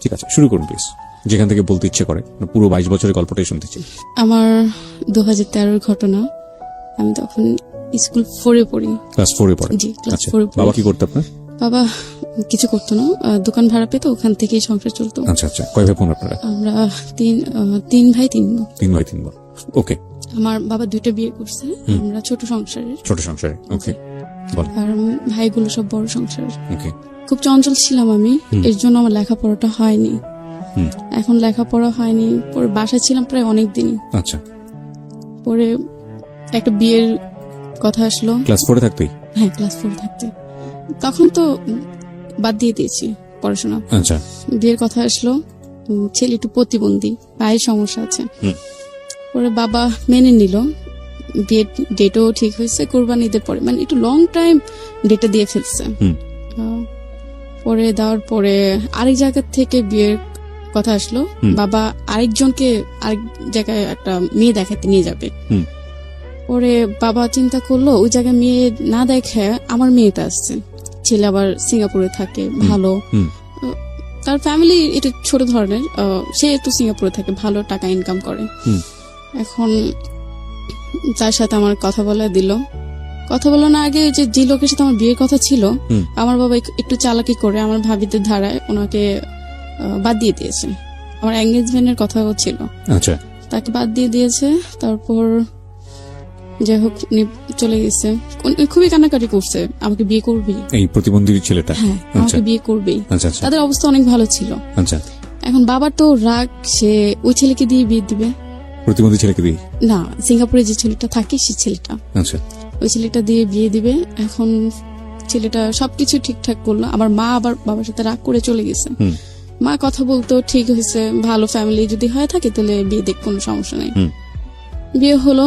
ঠিক আছে, শুরু করুন প্লিজ, যেখান থেকে বলতে ইচ্ছে করে। পুরো 22 বছরের গল্পটাই শুনতে চাই। আমার 2013 ঘটনা। আমি তখন স্কুল 4-এ পড়ি। ক্লাস 4-এ পড়ে? জি, ক্লাস আচ্ছা। 4-এ পড়ি। বাবা কি করতো আপনার? বাবা কিছু করতো না, দোকান ভাড়া পেতো, ওখান থেকেই সংসার চলতো। আচ্ছা আচ্ছা। কয় ভাই বোন আপনারা? আমরা তিন ভাই 3 বোন। 3 ভাই 3 বোন। ওকে। আমার বাবা 2টা বিয়ে করছে। আমরা ছোট সংসারে। ওকে, বল। আর ভাইগুলো সব বড় সংসার। ওকে। খুব চঞ্চল ছিলাম আমি, এর জন্য আমার লেখাপড়াটা হয়নি। এখন লেখাপড়া হয়নি, পরে বাসায় ছিলাম প্রায় অনেক দিন। আচ্ছা। পরে একটা বিয়ের কথা আসলো। ক্লাস 4-এ থাকতেই? হ্যাঁ, ক্লাস 4 থাকতে। তখন তো বাদ দিয়ে দিয়েছি পড়াশোনা। আচ্ছা। বিয়ের কথা আসলো, ছেলে একটু প্রতিবন্ধী, পায়ের সমস্যা আছে। পরে বাবা মেনে নিল, বিয়ের ডেটও ঠিক হয়েছে, কোরবানি ঈদের পরে, মানে একটু লং টাইম ডেটটা দিয়ে ফেলছে। পরে দেওয়ার পরে আরেক জায়গা থেকে বিয়ের কথা আসলো, বাবা আরেকজনকে আরেক জায়গায় একটা মেয়ে দেখাতে নিয়ে যাবে। পরে বাবা চিন্তা করলো ওই জায়গায় মেয়ে না দেখে আমার মেয়েটা আসছে। ছেলে আবার সিঙ্গাপুরে থাকে, ভালো, তার ফ্যামিলি একটু ছোট ধরনের, সে একটু সিঙ্গাপুরে থাকে, ভালো টাকা ইনকাম করে। এখন তার সাথে আমার কথা বলে দিল। কথা বলো না আগে যে লোকের সাথে আমার বিয়ের কথা ছিল, আমার বাবা একটু চালাকি করে আমার ভাবিদের ধারায় ওনাকে বাদ দিয়ে দিয়েছে। আমার এঙ্গেজমেন্টের কথাও ছিল, আচ্ছা, তাকে বাদ দিয়ে দিয়েছে। তারপর যাই হোক উনি চলে গেছে। খুবই কান্নাকাটি করছে, আমাকে বিয়ে করবি, এই প্রতিবন্ধী ছেলেটা? হ্যাঁ, আমাকে বিয়ে করবি। আচ্ছা। তাদের অবস্থা অনেক ভালো ছিল। আচ্ছা। এখন বাবার তো রাগ, সে ওই ছেলেকে দিয়ে বিয়ে দিবে। প্রতিবন্ধী ছেলেকে দিয়ে? না, সিঙ্গাপুরে যে ছেলেটা থাকে সে ছেলেটা। আচ্ছা। ওই ছেলেটা দিয়ে বিয়ে দিবে। এখন ছেলেটা সবকিছু ঠিকঠাক করলো, আবার মা আবার বাবার সাথে রাগ করে চলে গেছে। মা কথা বলতো, ঠিক হয়েছে, ভালো ফ্যামিলি যদি হয়ে থাকে তাহলে বিয়ে দেখ, কোনো সমস্যা নেই। বিয়ে হলো,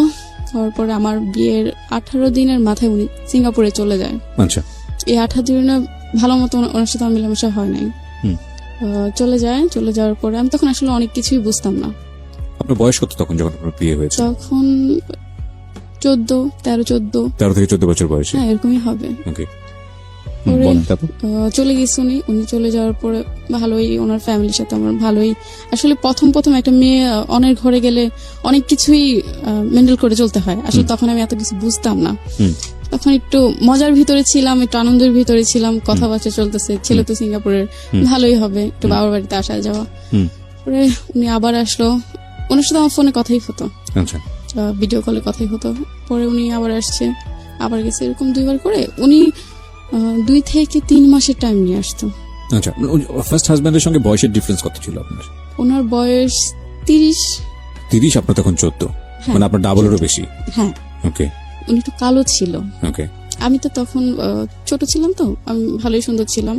হওয়ার পরে আমার বিয়ের 18 দিনের মাথায় উনি সিঙ্গাপুরে চলে যায়। আচ্ছা। এই 18 দিনে ভালো মতো ওনার সাথে মেলামেশা হয় নাই। চলে যাওয়ার পরে আমি তখন আসলে অনেক কিছুই বুঝতাম না। আপনার বয়স কত তখন যখন আপনার বিয়ে হয়েছে? তখন 13 থেকে 14 বছর বয়সে? হ্যাঁ, এরকমই হবে। ওকে। চলে গেছে উনি চলে যাওয়ার পরে ভালোই ওনার ফ্যামিলির সাথে আমার ভালোই, আসলে প্রথম একটা মেয়ে অনেক ঘরে গেলে অনেক কিছুই মেন্ডেল করে চলতে হয়। আসলে তখন আমি এত কিছু বুঝতাম না, তখন একটু মজার ভিতরে ছিলাম, একটু আনন্দের ভিতরে ছিলাম, কথাবার্তা চলতেছে, ছেলে তো সিঙ্গাপুরের, ভালোই হবে, একটু বাবার বাড়িতে আসা যাওয়া। পরে উনি আবার আসলো, ওনার সাথে আমার ফোনে কথাই হতো, ভিডিও কলে কথাই হতো। পরে উনি আবার আসছে, আবার গেছে, এরকম 2বার করে উনি 2 থেকে 3 মাসের টাইম নিয়ে আসতো। আচ্ছা। ফার্স্ট হাজবেন্ডের সঙ্গে বয়সের ডিফারেন্স কত ছিল আপনার? ওনার বয়স 30, আপনার তখন 14, মানে আপনার ডাবলেরও বেশি। হ্যাঁ। ওকে। উনি একটু কালো ছিল। ওকে। আমি তো তখন ছোট ছিলাম, তো আমি ভালোই সুন্দর ছিলাম।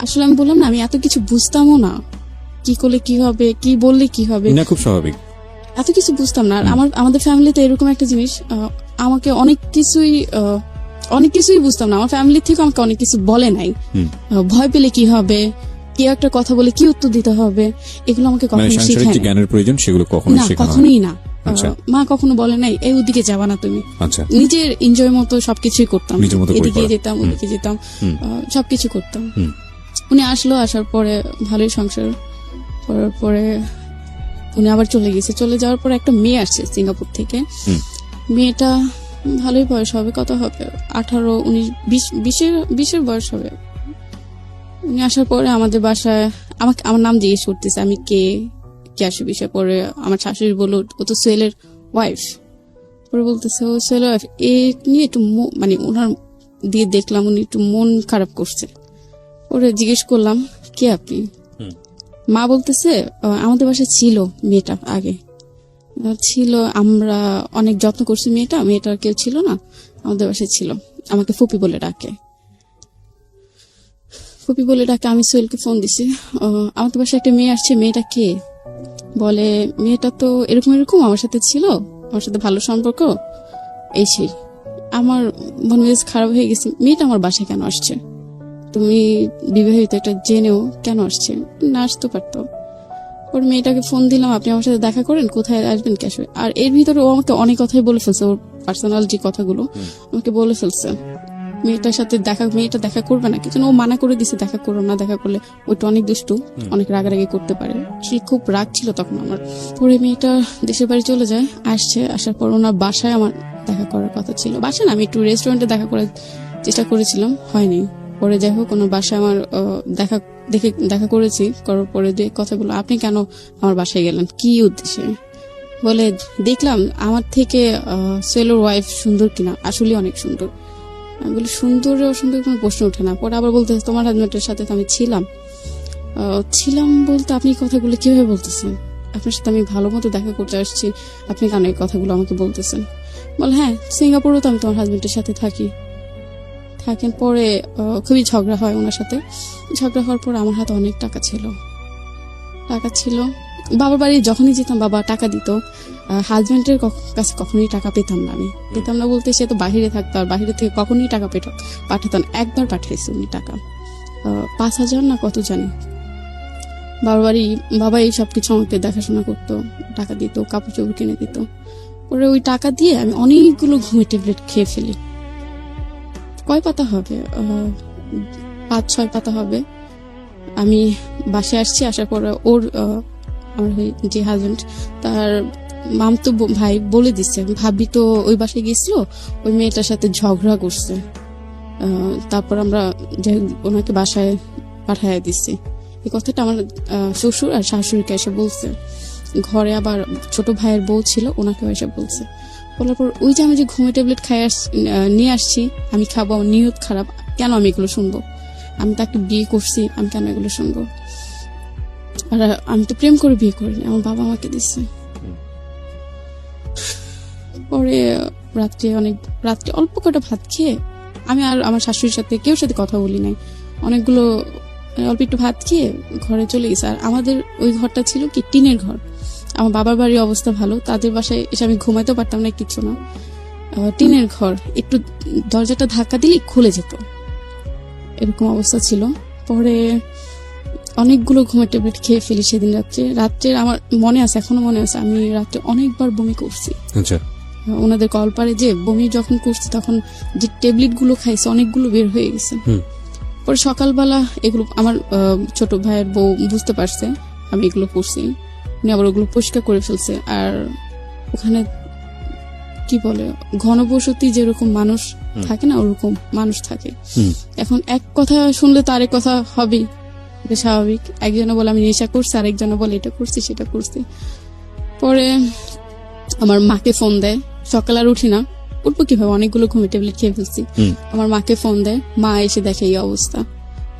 আসলে আমি বললাম না, আমি এত কিছু বুঝতামও না, কি করলে কি হবে, কি বললে কি হবে, না, খুব স্বাভাবিক, এত কিছু বুঝতাম না। আর আমাদের ফ্যামিলিতে এরকম একটা জিনিস, আমাকে অনেক কিছুই বুঝতাম না। আমার ফ্যামিলি থেকে আমাকে অনেক কিছু বলে নাই, ভয় পেলে কি হবে, কেউ একটা কথা বলে কি উত্তর দিতে হবে, এগুলো আমাকে কখনো শেখায় না। জ্ঞানের প্রয়োজন সেগুলো কখনোই না। মা কখনো বলে নাই এই ওদিকে যাবা না তুমি। নিজের এনজয় মতো সবকিছুই করতাম, এদিকে যেতাম, ওদিকে যেতাম, সবকিছু করতাম। উনি আসার পরে ভালোই সংসার করার পরে উনি আবার চলে গেছে। চলে যাওয়ার পরে একটা মেয়ে আসছে সিঙ্গাপুর থেকে। মেয়েটা ভালোই বয়স হবে, কত হবে 18, 19, 20 বয়স হবে। উনি আসার পরে আমাদের বাসায় আমার নাম জিজ্ঞেস করতেছে, আমি কে আসে বিষয়। পরে আমার শাশুড়ি বললো ও তো সোহেলের ওয়াইফ। পরে বলতেছে ও সোহেলের ওয়াইফ। এ নিয়ে একটু মানে ওনার দিয়ে দেখলাম উনি একটু মন খারাপ করছে। পরে জিজ্ঞেস করলাম কে আপনি? মা বলতেছে আমাদের বাসায় ছিল মেয়েটা, আগে ছিল, আমরা অনেক যত্ন করছি, মেয়েটার কেউ ছিল না, আমাদের বাসায় ছিল, আমাকে ফুপি বলে ডাকে। আমি সোহেলকে ফোন দিছি, আমাদের বাসায় একটা মেয়ে আসছে, মেয়েটা কে? বলে মেয়েটা তো এরকম আমার সাথে ছিল, আমার সাথে ভালো সম্পর্ক, এই সেই। আমার মন মেজাজ খারাপ হয়ে গেছে, মেয়েটা আমার বাসায় কেন আসছে? তুমি বিবাহিত, এটা জেনেও কেন আসছে? না আসতে পারতো। ওর মেয়েটাকে ফোন দিলাম, আপনি আমার সাথে দেখা করেন, কোথায় আসবেন, কে আসবে। আর এর ভিতরে ও আমাকে অনেক কথাই বলে ফেলছে, ওর পার্সোনাল যে কথাগুলো আমাকে বলে ফেলছে। মেয়েটার সাথে মেয়েটা দেখা করবে না, কিছু ও মানা করে দিছে দেখা করো না, দেখা করলে ওইটা অনেক দুষ্টু, অনেক রাগারাগি করতে পারে। সে খুব রাগ ছিল তখন আমার। পরে মেয়েটা দেশের বাড়ি চলে যায়, আসার পর ওনার বাসায় আমার দেখা করার কথা ছিল। বাসায় না, আমি একটু রেস্টুরেন্টে দেখা করার চেষ্টা করেছিলাম, হয়নি। পরে যাই হোক ওনার বাসায় আমার দেখা করেছি, করার পরে যে কথা বললো, আপনি কেন আমার বাসায় গেলেন, কি উদ্দেশ্যে? বলে দেখলাম আমার থেকে সেলোর ওয়াইফ সুন্দর কিনা, আসলে অনেক সুন্দর। আমি বলি সুন্দর অসুন্দর কোনো প্রশ্ন ওঠে না। পরে আবার বলতে তোমার হাজবেন্ডের সাথে তো আমি ছিলাম বলতে আপনি কথাগুলো কিভাবে বলতেছেন? আপনার সাথে আমি ভালো মতো দেখা করতে আসছি, আপনি কেন এই কথাগুলো আমাকে বলতেছেন? বলে হ্যাঁ, সিঙ্গাপুরেও তো আমি তোমার হাজবেন্ডের সাথে থাকেন। পরে খুবই ঝগড়া হয় ওনার সাথে। ঝগড়া হওয়ার পর আমার হাতে অনেক টাকা ছিল। বাবার বাড়ি যখনই যেতাম বাবা টাকা দিত। হাজবেন্ডের কাছে কখনোই টাকা পেতাম না বলতে সে তো বাহিরে থাকতো, আর বাহিরে থেকে কখনোই টাকা পাঠাতেন। একবার পাঠিয়েছে উনি টাকা, 5,000 না কত জানি। বাবা এই সবকিছু আমাকে দেখাশোনা করতো, টাকা দিত, কাপড় চোপড় কিনে দিত। পরে ওই টাকা দিয়ে আমি অনেকগুলো ঘুমের ট্যাবলেট খেয়ে ফেলি। কয় পাতা হবে, 5-6 পাতা হবে। আমি বাসায় আসছি, আসার পরে আমার যে হাজবেন্ড তার মামতো ভাই বলে দিচ্ছে, ভাবি তো ওই বাসায় গেছিল, ওই মেয়েটার সাথে ঝগড়া করছে। তারপর আমরা ওনাকে বাসায় পাঠাইয়া দিচ্ছি। এই কথাটা আমার শ্বশুর আর শাশুড়িকে এসে বলছে। ঘরে আবার ছোট ভাইয়ের বউ ছিল, ওনাকেও এসে বলছে। বলার পর ওই যে আমি যে ঘুমের ট্যাবলেট নিয়ে আসছি, আমি খাবো, আমার নিয়ত খারাপ, কেন আমি এগুলো শুনবো? আমি তো একটা বিয়ে করছি, আমি কেন এগুলো শুনবো? আর আমি তো প্রেম করে বিয়ে করিনি, আমার বাবা আমাকে দিচ্ছে। পরে রাত্রে অল্প কটা ভাত খেয়ে আমি আর আমার শাশুড়ির সাথে কেউ সাথে কথা বলি নাই। অল্প একটু ভাত খেয়ে ঘরে চলে গেছে। আর আমাদের ওই ঘরটা ছিল কি টিনের ঘর। আমার বাবার বাড়ির অবস্থা ভালো, তাদের বাসায় এসে আমি ঘুমাইতেও পারতাম না, কিছু না। টিনের ঘর, একটু দরজাটা ধাক্কা দিলে খুলে যেত, এরকম অবস্থা ছিল। পরে অনেকগুলো ঘুমের ট্যাবলেট খেয়ে ফেলি সেদিন রাত্রে আমার মনে আছে, এখনো মনে আছে, আমি রাত্রে অনেকবার বমি করছি। আচ্ছা। ওনাদের কলপারে যে বমি যখন করছি, তখন যে ট্যাবলেট গুলো খাইছে অনেকগুলো বের হয়ে গেছে। পরে সকালবেলা এগুলো আমার ছোট ভাইয়ের বউ বুঝতে পারছে আমি এগুলো করছি, উনি আবার ওগুলো পরিষ্কার করে ফেলছে। আর ওখানে কি বলে, ঘনবসতি যেরকম মানুষ থাকে না, ওরকম মানুষ থাকে। এখন এক কথা শুনলে তো আরেক কথা হবেই, এটা স্বাভাবিক। একজনে বলে আমি নেশা করছি, আরেকজনে বলে এটা করছি সেটা করছি। পরে আমার মাকে ফোন দেয়, সকাল আর উঠি না, উঠবো কিভাবে, অনেকগুলো ঘুমের ট্যাবলেট খেয়ে ফেলছি। আমার মাকে ফোন দেয়, মা এসে দেখে এই অবস্থা।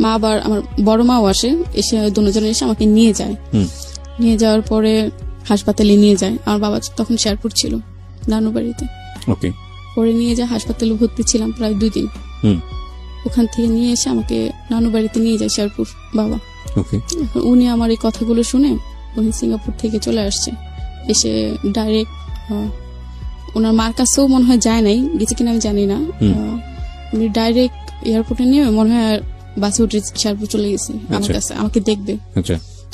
মা আবার আমার বড় মাও আসে, এসে দুজনে এসে আমাকে নিয়ে যাওয়ার পরে হাসপাতালে নিয়ে যায়। আমার বাবা তখন শেরপুর ছিল, নানু বাড়িতে। পরে নিয়ে যায় হাসপাতালে, ভর্তি ছিলাম প্রায় 2 দিন। ওখান থেকে নিয়ে এসে আমাকে নানু বাড়িতে নিয়ে যায় শেরপুর বাবা। উনি আমার এই কথাগুলো শুনে উনি সিঙ্গাপুর থেকে চলে আসছে, এসে ডাইরেক্ট ওনার মার কাছেও মনে হয় যায় নাই, গেছে কিনা আমি জানি না। উনি ডাইরেক্ট এয়ারপোর্টে নিয়ে মনে হয় বাসে উঠে শেরপুর চলে গেছে আমার কাছে, আমাকে দেখবে।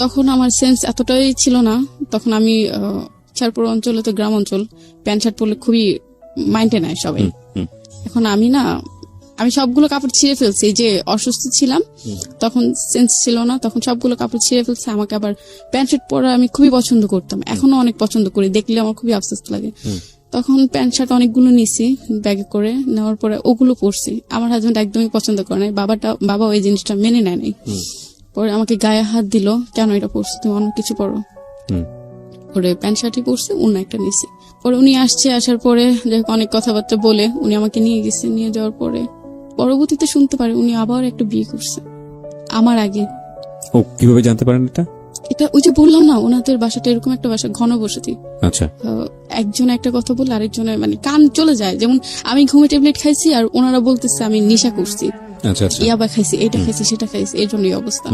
তখন আমার সেন্স এতটাই ছিল না, তখন আমি শেরপুর অঞ্চলে তো গ্রাম অঞ্চল, প্যান্ট শার্ট পরলে খুবই মাইন্ডে নেয় সবাই। এখন আমি সবগুলো কাপড় ছিঁড়ে ফেলছি, যে অসুস্থ ছিলাম তখন সেন্স ছিল না, তখন সবগুলো কাপড় ছিঁড়ে ফেলছে। আমাকে আবার প্যান্ট শার্ট পরা আমি খুবই পছন্দ করতাম, এখনো অনেক পছন্দ করি, দেখলে আমার খুবই আফসোস লাগে। তখন প্যান্ট শার্ট অনেকগুলো নিছি ব্যাগে করে, নেওয়ার পরে ওগুলো পরছি। আমার হাজবেন্ড একদমই পছন্দ করে নাই, বাবা ওই জিনিসটা মেনে নেয় নাই। পরে আমাকে গায়ে হাত দিল, কেন এটা পরছো, তুমি অন্য কিছু পরো। পরে প্যান্ট শার্টই পরছি, অন্য একটা নিছি। পরে উনি আসার পরে অনেক কথাবার্তা বলে উনি আমাকে নিয়ে গেছে। নিয়ে যাওয়ার পরে পরবর্তীতে শুনতে পারে উনি আবার একটা বিয়ে করছে আমার আগে। ও কিভাবে জানতে পারেন এটা? ওই যে বললাম না, ওনাদের বাসাটা এরকম একটা বাসা, ঘনবসতি। আচ্ছা। একজন একটা কথা বললে আরেকজনের মানে কান চলে যায়। যেমন আমি ঘুমে ট্যাবলেট খাইছি আর ওনারা বলতেছে আমি নেশা করছি, ইয়াবা খাইছি, এটা খাইছি, সেটা খাইছি, এর জন্য এই অবস্থা।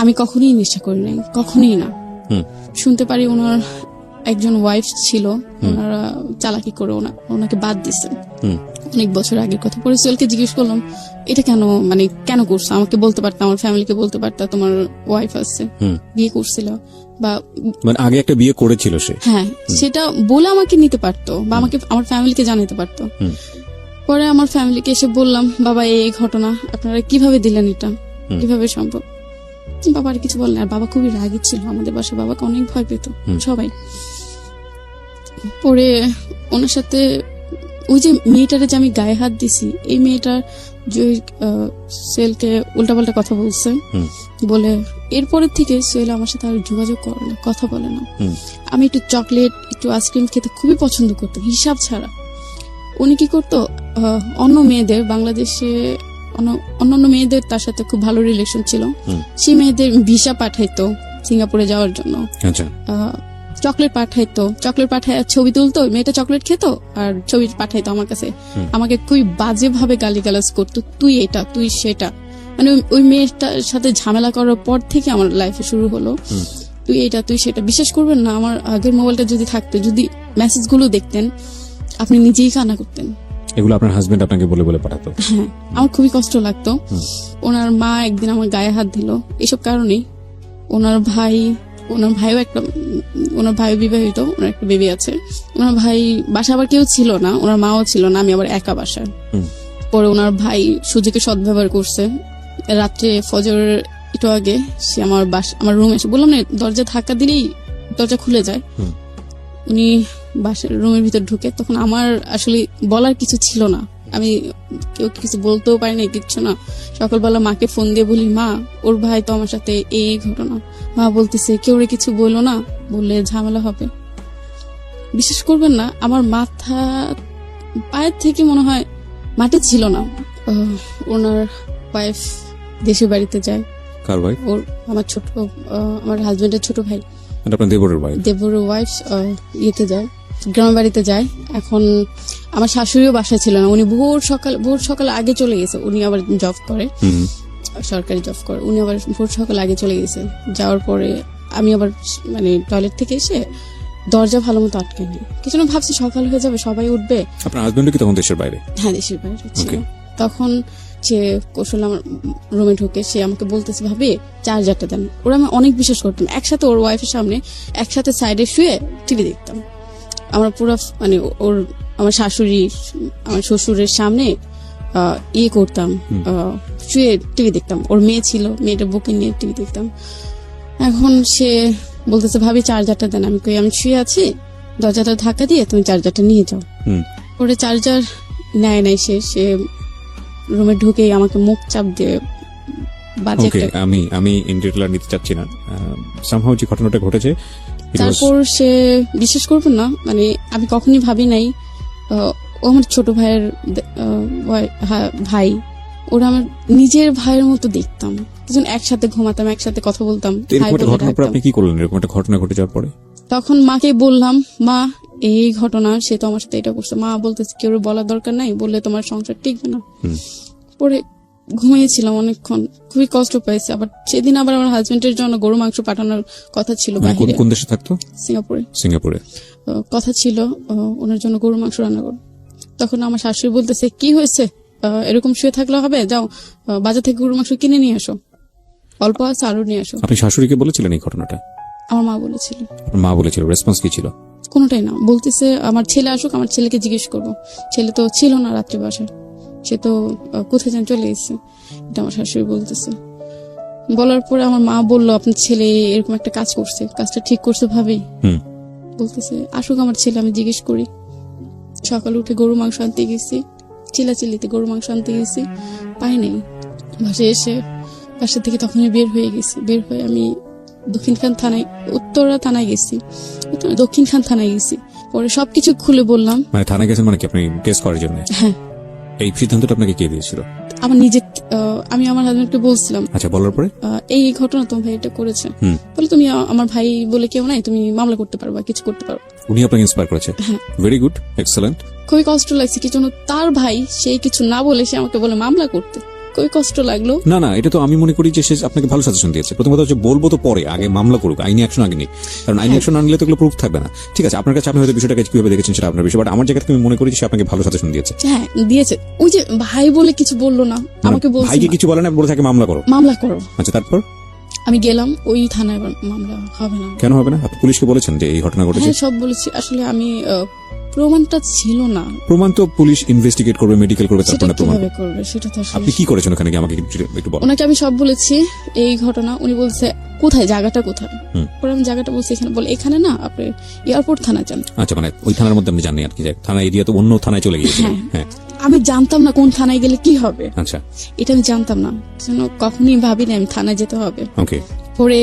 আমি কখনোই নেশা করি নাই, কখনোই না। শুনতে পারি ওনার একজন ওয়াইফ ছিল, ওনারা চালাকি করে ওনাকে বাদ দিচ্ছেন, অনেক বছর আগের কথা। পরে সোহেলকে জিজ্ঞেস করলাম এটা কেন করছো, আমাকে বলতে পারতো, আমার ফ্যামিলিকে বলতে পারতো তোমার ওয়াইফ আছে, বিয়ে করছিল, বা আগে একটা বিয়ে করেছিল সে, হ্যাঁ, সেটা বলে আমাকে নিতে পারতো, বা আমাকে আমার ফ্যামিলিকে জানাতে পারতো। পরে আমার ফ্যামিলিকে এসে বললাম, বাবা এই ঘটনা, আপনারা কিভাবে দিলেন এটা, কিভাবে সম্ভব? বাবা আর কিছু বললেন। আর বাবা খুবই রাগী ছিল, আমাদের বাসায় বাবাকে অনেক ভয় পেত সবাই। পরে ওনার সাথে ওই যে মেয়েটারে যে আমি গায়ে হাত দিছি, এই মেয়েটার যে সোহেলকে উল্টাপাল্টা কথা বলছে, বলে এরপরের থেকে সোহেল আমার সাথে আর যোগাযোগ করে না, কথা বলে না। আমি একটু চকলেট, একটু আইসক্রিম খেতে খুবই পছন্দ করতাম, হিসাব ছাড়া। উনি কি করতো, অন্য মেয়েদের, বাংলাদেশে অন্যান্য মেয়েদের তার সাথে খুব ভালো রিলেশন ছিল, সেই মেয়েদের ভিসা পাঠাইতো সিঙ্গাপুরে যাওয়ার জন্য, চকলেট পাঠাইতো, চকলেট পাঠায় ছবি তুলতো, মেয়েটা চকলেট খেত আর ছবি পাঠাইতো আমার কাছে। আমাকে খুবই বাজে ভাবে গালিগালাজ করতো, তুই এটা, তুই সেটা। মানে ওই মেয়েটার সাথে ঝামেলা করার পর থেকে আমার লাইফে শুরু হলো, তুই এটা, তুই সেটা। বিশ্বাস করবেন না, আমার আগের মোবাইলটা যদি থাকতো, যদি মেসেজ গুলো দেখতেন, আপনি নিজেই কান্না করতেন। এগুলো আপনার হাজবেন্ড আপনাকে বলে বলে পাঠাতো? হ্যাঁ, আমার খুবই কষ্ট লাগতো। ওনার মা একদিন আমার গায়ে হাত দিল এসব কারণেই। ওনার ভাইও একটা, ওনার ভাই বিবাহিত, ওনার একটা বেবি আছে। ওনার ভাই বাসা আবার কেউ ছিল না, ওনার মাও ছিল না, আমি আবার একা বাসায়। পরে ওনার ভাই সুযোগে সদ্ব্যবহার করছে। রাত্রে ফজরের একটু আগে সে আমার রুমে এসে, বললাম না দরজা ধাক্কা দিলেই দরজা খুলে যায়, উনি বাসার রুমের ভিতর ঢুকে। তখন আমার আসলে বলার কিছু ছিল না, আমি কেউ কিছু বলতেও পারি না, কিচ্ছু না। সকালবেলা মাকে ফোন দিয়ে বলি, মা ওর ভাই তো আমার সাথে এই ঘটনা। মা বলতেছে কেউ কিছু বললো না, বললে ঝামেলা হবে। বিশ্বাস করবেন না, আমার মাথা পায়ের থেকে মনে হয় মাটি ছিল না। ওনার ওয়াইফ দেশের বাড়িতে যায়। কার ভাই? ওর আমার হাজবেন্ডের ছোট ভাই, আপনার দেবরের ভাই। দেবরের ওয়াইফ ইয়েতে যায়, গ্রামের বাড়িতে যায়। এখন আমার শাশুড়িও বাসায় ছিল না, উনি ভোর সকাল আগে চলে গেছে। উনি আবার জব করে, সরকারি জব করে। উনি আবার ভোর সকাল আগে চলে গেছে। যাওয়ার পরে আমি আবার মানে টয়লেট থেকে এসে দরজা ভালো মতো আটকাইনি, কিছু না, ভাবছি সকাল হয়ে যাবে, সবাই উঠবে। আপনার হাজবেন্ড কি তখন দেশের বাইরে? হ্যাঁ, দেশের বাইরে ছিল। তখন সে কৌশল আমার রুমে ঢুকে সে আমাকে বলতেছে, ভাবি চার্জারটা দেন। ওরা আমি অনেক বিশ্বাস করতাম, একসাথে ওর ওয়াইফের সামনে একসাথে সাইডে শুয়ে টিভি দেখতাম। আমরা পুরো মানে আমার শাশুড়ি, আমার শ্বশুরের সামনে ইয়ে করতাম, শুয়ে টিভি দেখতাম। ওর মেয়ে ছিল, মেয়েটা বুকে নিয়ে টিভি দেখতাম। এখন সে বলতেছে, ভাবি চার্জারটা দেন। আমি কই, আমি শুয়ে আছি, দরজাটা ধাক্কা দিয়ে তুমি চার্জারটা নিয়ে যাও। পরে চার্জার নেয় নাই, সে রুমে ঢুকেই আমাকে মুখ চাপ দিয়ে বাজে। আমি ইন্টারভিউ নিতে চাচ্ছি না, সামহাউ যে ঘটনাটা ঘটেছে। তারপর সে, বিশ্বাস করবেন না, মানে আমি কখনই ভাবি নাই ও আমার ছোট ভাইয়ের ভাই, ওরা আমার নিজের ভাইয়ের মতো দেখতাম। একসাথে ঘুমাতাম, একসাথে কথা বলতাম। আপনি কি করলেন এরকম একটা ঘটনা ঘটে যাওয়ার পরে? তখন মাকে বললাম, মা এই ঘটনা, সে তো আমার সাথে এটা করছে। মা বলতেছে কেউ বলার দরকার নাই, বললে তোমার সংসার টিকবে না। পরে ঘুমিয়েছিলাম অনেকক্ষণ, খুবই কষ্ট পেয়েছি। আবার সেদিন আবার আমার হাজবেন্ডের জন্য গরু মাংস পাঠানোর কথা ছিল। কোন দেশে থাকতো? সিঙ্গাপুরে কথা ছিল ওনার জন্য গরু মাংস রান্না করো। তখন আমার শাশুড়ি বলতেছে, কি হয়েছে, এরকম শুয়ে থাকলে হবে, যাও বাজার থেকে গরু মাংস কিনে নিয়ে আসো, অল্প আছে আরো নিয়ে আসো। আপনি শাশুড়িকে বলেছিলেন এই ঘটনাটা? আমার মা বলেছিল। মা বলেছিল, রেসপন্স কি ছিল? কোনোটাই না, বলতেছে আমার ছেলে আসুক, আমার ছেলেকে জিজ্ঞেস করবো। ছেলে তো ছিল না রাত্রে বাসায়, সে তো কোথায় যেন চলে গেছে, এটা আমার শাশুড়ি বলতেছে। বলার পরে আমার মা বললো, আপনার ছেলে এরকম একটা কাজ করছে, কাজটা ঠিক করছে ভাবি। বলতেছে আসুক আমার ছেলে, আমি জিজ্ঞেস করি। সকালে উঠে গরু মাংস আনতে গেছি, চিলাচিলিতে গরু মাংস আনতে গেছি, পাই নাই। বাসায় এসে বাসা থেকে তখনই বের হয়ে গেছি। বের হয়ে আমি দক্ষিণখান থানায়, উত্তরা থানায় গেছি, দক্ষিণখান থানায় গেছি। পরে সবকিছু খুলে বললাম। মানে থানায় গেছেন মানে কি আপনি কেস করার জন্য? হ্যাঁ। এই সিদ্ধান্তটা আপনাকে কে দিয়েছিল? আমার নিজে, আমি আমার হাজবেন্ডকে বলছিলাম। আচ্ছা, বলার পরে এই ঘটনা তোমার ভাই এটা করেছে, বলে তুমি আমার ভাই বলে কেউ নাই, তুমি মামলা করতে পারবা, কিছু করতে পারো। উনি আপনাকে ইন্সপায়ার করেছে? হ্যাঁ। Very good, excellent. খুবই কষ্ট লাগছে কি জন্য, তার ভাই সেই কিছু না বলে সে আমাকে বলে মামলা করতে, খুবই কষ্ট লাগলো। না, এটা তো আমি মনে করি যে সে আপনাকে ভালো সাজেশন দিয়েছে। প্রথম কথা হচ্ছে বলবো তো পরে, আগে মামলা করুক, আইনি অ্যাকশন আগে নিক, কারণ আইনি অ্যাকশন আনলে তো এগুলো প্রুফ থাকবে না। ঠিক আছে, আপনার কাছে আপনি হয়তো বিষয়টাকে কিভাবে দেখেছেন সেটা আপনার বিষয়, বাট আমার জায়গা থেকে আমি মনে করি যে সে আপনাকে ভালো সাজেশন দিয়েছে। হ্যাঁ, দিয়েছে। ওই যে ভাই বলে কিছু বললো না, আমাকে বলছে ভাইকে কিছু বলে না, বলে থাকে মামলা করো। মামলা করো। আচ্ছা, তারপর আমি গেলাম ওই থানায় মামলা হবে না। কেন হবে না? আপনি পুলিশকে বলেছেন যে এই ঘটনা ঘটেছে? হ্যাঁ, সব বলেছি। আসলে আমি প্রমাণটা ছিল না। প্রমাণ তো পুলিশ ইনভেস্টিগেট করবে, মেডিকেল করবে, সেটা তারপরে প্রমাণ কিভাবে করবে সেটা তো আসলে। আপনি কি করেছেন ওখানে গিয়ে আমাকে একটু বলুন। ওনাকে আমি সব বলেছি এই ঘটনা। উনি বলছে কোথায়, জায়গাটা কোথায়? পরে আমি জায়গাটা বলছি এখানে। বলে এখানে না, আপনি এয়ারপোর্ট থানায় যান। আচ্ছা, মানে ওই থানার মধ্যে আপনি জানেন আর কি, থানা এরিয়া তো অন্য থানায় চলে গিয়েছিলেন? হ্যাঁ, আমি জানতাম না কোন থানায় গেলে কি হবে। আচ্ছা, এটা আমি জানতাম না, যেন কখনই ভাবিনি আমি থানায় যেতে হবে। ওকে। পরে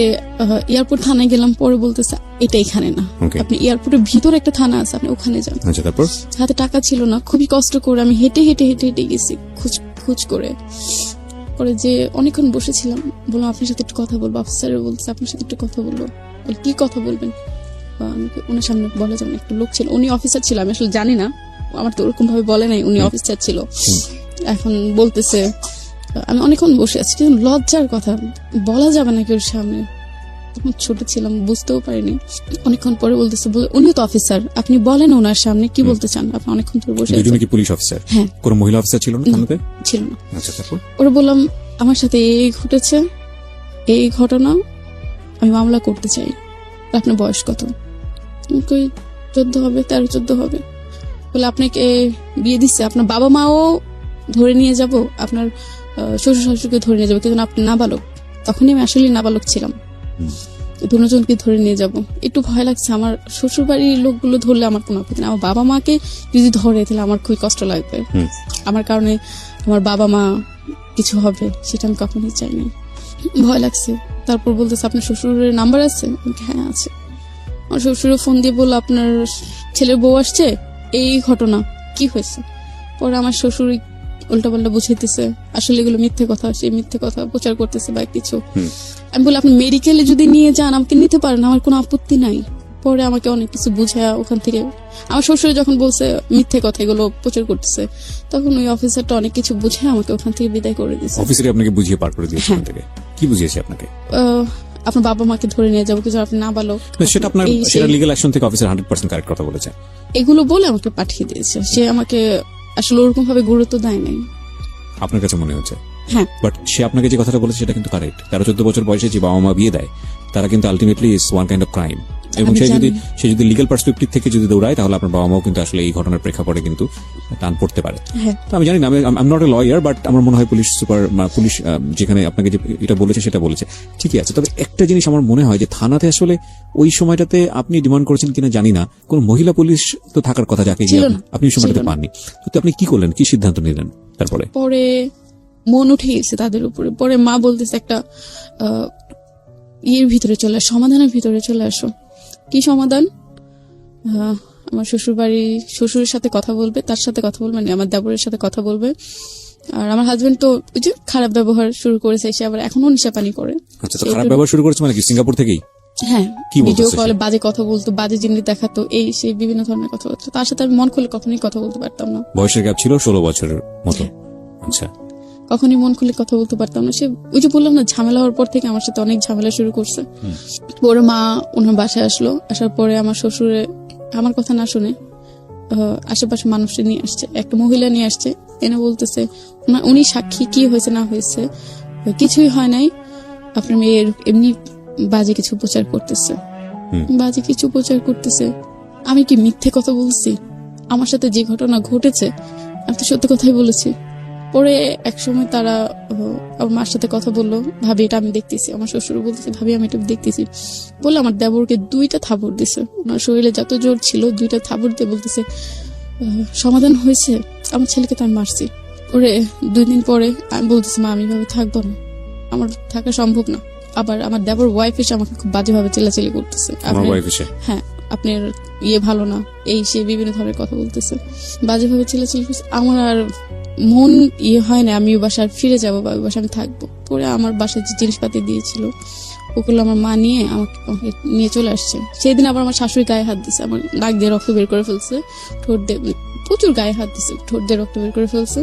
এয়ারপোর্ট থানায় গেলাম। পরে বলতেছে এটা এখানে না, আপনি এয়ারপোর্টের ভিতরে একটা থানা আছে, আপনি ওখানে যান। আচ্ছা, তারপর? হাতে টাকা ছিল না, খুবই কষ্ট করে আমি হেঁটে হেঁটে হেঁটে হেঁটে গেছি খুঁজ করে। পরে যে অনেকক্ষণ বসেছিলাম, বললাম আপনার সাথে একটু কথা বলবো। অফিসার বলছে আপনার সাথে একটু কথা বলবো। কি কথা বলবেন? আমাকে ওনার সামনে বলা যাবে না, একটা লোক ছিল, উনি অফিসার ছিল, আমি আসলে জানি না, আমার তো ওরকম ভাবে বলে নাই উনি অফিসার ছিল। এখন বলতেছে, আমি অনেকক্ষণ বসে আছি, কিন্তু লজ্জার কথা বলা যাবে না কেউ সামনে, তখন ছোট ছিলাম, বুঝতেও পারিনি। অনেকক্ষণ পরে বলতেছে, উনিও তো অফিসার, আপনি বলেন ওনার সামনে কি বলতে চান। আপনি অনেকক্ষণ ধরে বসে আছেন। কি পুলিশ অফিসার? হ্যাঁ। কোন মহিলা অফিসার ছিল না? ছিল না। আচ্ছা, তারপর? ওরা বললাম আমার সাথে এই ঘটেছে, এই ঘটনা, আমি মামলা করতে চাই। আপনার বয়স কত? 14 হবে, 13-14 হবে। বলে আপনাকে বিয়ে দিচ্ছে, আপনার বাবা মাও ধরে নিয়ে যাব, আপনার শ্বশুর শাশুড়িকে ধরে নিয়ে যাবো, কিন্তু আপনি নাবালক। তখনই আমি আসলে নাবালক ছিলাম। দুজনকে ধরে নিয়ে যাব। একটু ভয় লাগছে, আমার শ্বশুর বাড়ির লোকগুলো ধরলে আমার কোনো আপত্তি না, আমার বাবা মাকে যদি ধরে তাহলে আমার খুবই কষ্ট লাগবে। আমার কারণে আমার বাবা মা কিছু হবে, সেটা আমি কখনোই চাই না। ভয় লাগছে। তারপর বলতেছে আপনার শ্বশুরের নাম্বার আছে? হ্যাঁ আছে। আমার শ্বশুর ফোন দিয়ে বললো আপনার ছেলের বউ আসছে, এই ঘটনা, কি হয়েছে? পরে আমার শ্বশুর উল্টাপাল্টা বুঝাইতেছে, আসলে এগুলো মিথ্যে কথা, সেই মিথ্যে কথা প্রচার করতেছে বা কিছু। আমি বলি আপনি মেডিকেলে যদি নিয়ে যান আমাকে নিতে পারেন, আমার কোনো আপত্তি নাই। পরে আমাকে অনেক কিছু বুঝায় ওখান থেকে, আমার শ্বশুর যখন বলছে মিথ্যে কথা এগুলো প্রচার করতেছে, তখন ওই অফিসারটা অনেক কিছু বুঝে আমাকে ওখান থেকে বিদায় করে দিয়েছে। অফিসারই আপনাকে বুঝিয়ে পার করে দিয়েছে ওখান থেকে? কি বুঝিয়েছে আপনাকে? আপনার বাবা মাকে ধরে নিয়ে যাবো, কিছু আপনি নাবালক। সেটা আপনার, সেটা লিগ্যাল অ্যাকশন থেকে অফিসার 100% কারেক্ট কথা বলেছে। এগুলো বলে আমাকে পাঠিয়ে দিয়েছে। সে আমাকে আসলে ওরকম ভাবে গুরুত্ব দেয় নাই আপনার কাছে মনে হচ্ছে। হ্যাঁ, বাট সে আপনাকে যে কথাটা বলেছে সেটা কিন্তু কারেক্ট। 13-14 বছর বয়সে যে বাবা মা বিয়ে দেয়, তারা কিন্তু ultimately is one kind of crime. এবং সে যদি লিগ্যাল পার্সপেক্টিভ থেকে যদি দৌড়ায়, তাহলে আপনার বাবা মাও কিন্তু আসলে এই ঘটনার প্রেক্ষাপটে কিন্তু টান পড়তে পারে। তো আমি জানি না, আমি নট এ লয়ার, বাট আমার মনে হয় পুলিশ যেখানে আপনাকে যে এটা বলেছে সেটা বলেছে ঠিকই আছে। তবে একটা জিনিস আমার মনে হয় যে থানাতে আসলে ওই সময়টাতে আপনি ডিমান্ড করেছেন কিনা জানি না, কোন মহিলা পুলিশ তো থাকার কথা, যাকে আপনি ওই সময়টাতে পাননি। তো আপনি কি করলেন, কি সিদ্ধান্ত নিলেন তারপরে? পরে মন উঠে গেছে তাদের উপরে। পরে মা বলতেছে একটা ইয়ের ভিতরে চলে আসো, সমাধানের ভিতরে চলে আসো। কি সমাধান? আমার শ্বশুরের সাথে কথা বলবে, তার সাথে কথা বলবে না, আমার দেবরের সাথে কথা বলবে। আর আমার হাজবেন্ড তো ওই যে খারাপ ব্যবহার শুরু করেছে, সে আবার এখনো নেশাপানি করে। আচ্ছা, তো খারাপ ব্যবহার শুরু করেছে মানে কি সিঙ্গাপুর থেকেই? হ্যাঁ, ভিডিও কলে বাজে কথা বলতো, বাজে জিনিস দেখাতো, এই সেই বিভিন্ন ধরনের কথা বলতো। তার সাথে আমি মন খুলে কখনোই কথা বলতে পারতাম না। বয়সের গ্যাপ ছিল 16 বছরের মতো। আচ্ছা, কখনই মন খুলে কথা বলতে পারতাম না। সে ওই যে বললাম না, ঝামেলা হওয়ার পর থেকে আমার সাথে অনেক ঝামেলা শুরু করছে। পরে মা ওনার বাসায় আসলো, আসার পরে আমার শ্বশুরে আমার কথা না শুনে আশেপাশে মানুষ নিয়ে আসছে, একটা মহিলা নিয়ে আসছে, এনে বলতেছে উনি সাক্ষী, কি হয়েছে না হয়েছে কিছুই হয় নাই, আপনার মেয়ের এমনি বাজে কিছু প্রচার করতেছে, বাজে কিছু প্রচার করতেছে। আমি কি মিথ্যে কথা বলছি? আমার সাথে যে ঘটনা ঘটেছে আমি তো সত্যি কথাই বলেছি। পরে একসময় তারা আমার মার সাথে কথা বললো, ভাবি এটা আমি দেখতেছি। আমার শ্বশুর বলতেছে ভাবি আমি এটা দেখতেছি। বললো আমার দেবরকে 2টা থাবড় দিছে, ওনার শরীরে যত জোর ছিল 2টা থাবড় দিয়ে বলতেছে সমাধান হয়েছে, আমার ছেলেকে তো আমি মারছি। ওরে 2 দিন পরে আমি বলতেছি মা আমি ভাবে থাকবো না, আমার থাকা সম্ভব না। আবার আমার দেবর ওয়াইফ এসে আমাকে খুব বাজেভাবে চিল্লাচিল্লি করতেছে। হ্যাঁ, আপনার ভালো না, এই সে বিভিন্ন ধরনের কথা বলতেছে, বাজেভাবে চিল্লাচিল্লি করছে। আমার আর মন হয় না আমি ওই বাসায় ফিরে যাবো বা ওই বাসায় আমি থাকবো। পরে আমার বাসায় যে জিনিসপাতি দিয়েছিল ওগুলো আমার মা নিয়ে আমাকে নিয়ে চলে আসছে। সেই দিন আবার আমার শাশুড়ি গায়ে হাত দিছে, আমার নাক দিয়ে রক্ত বের করে ফেলছে, ঠোঁট দিয়ে প্রচুর গায়ে হাত দিছে, ঠোঁট দিয়ে রক্ত বের করে ফেলছে।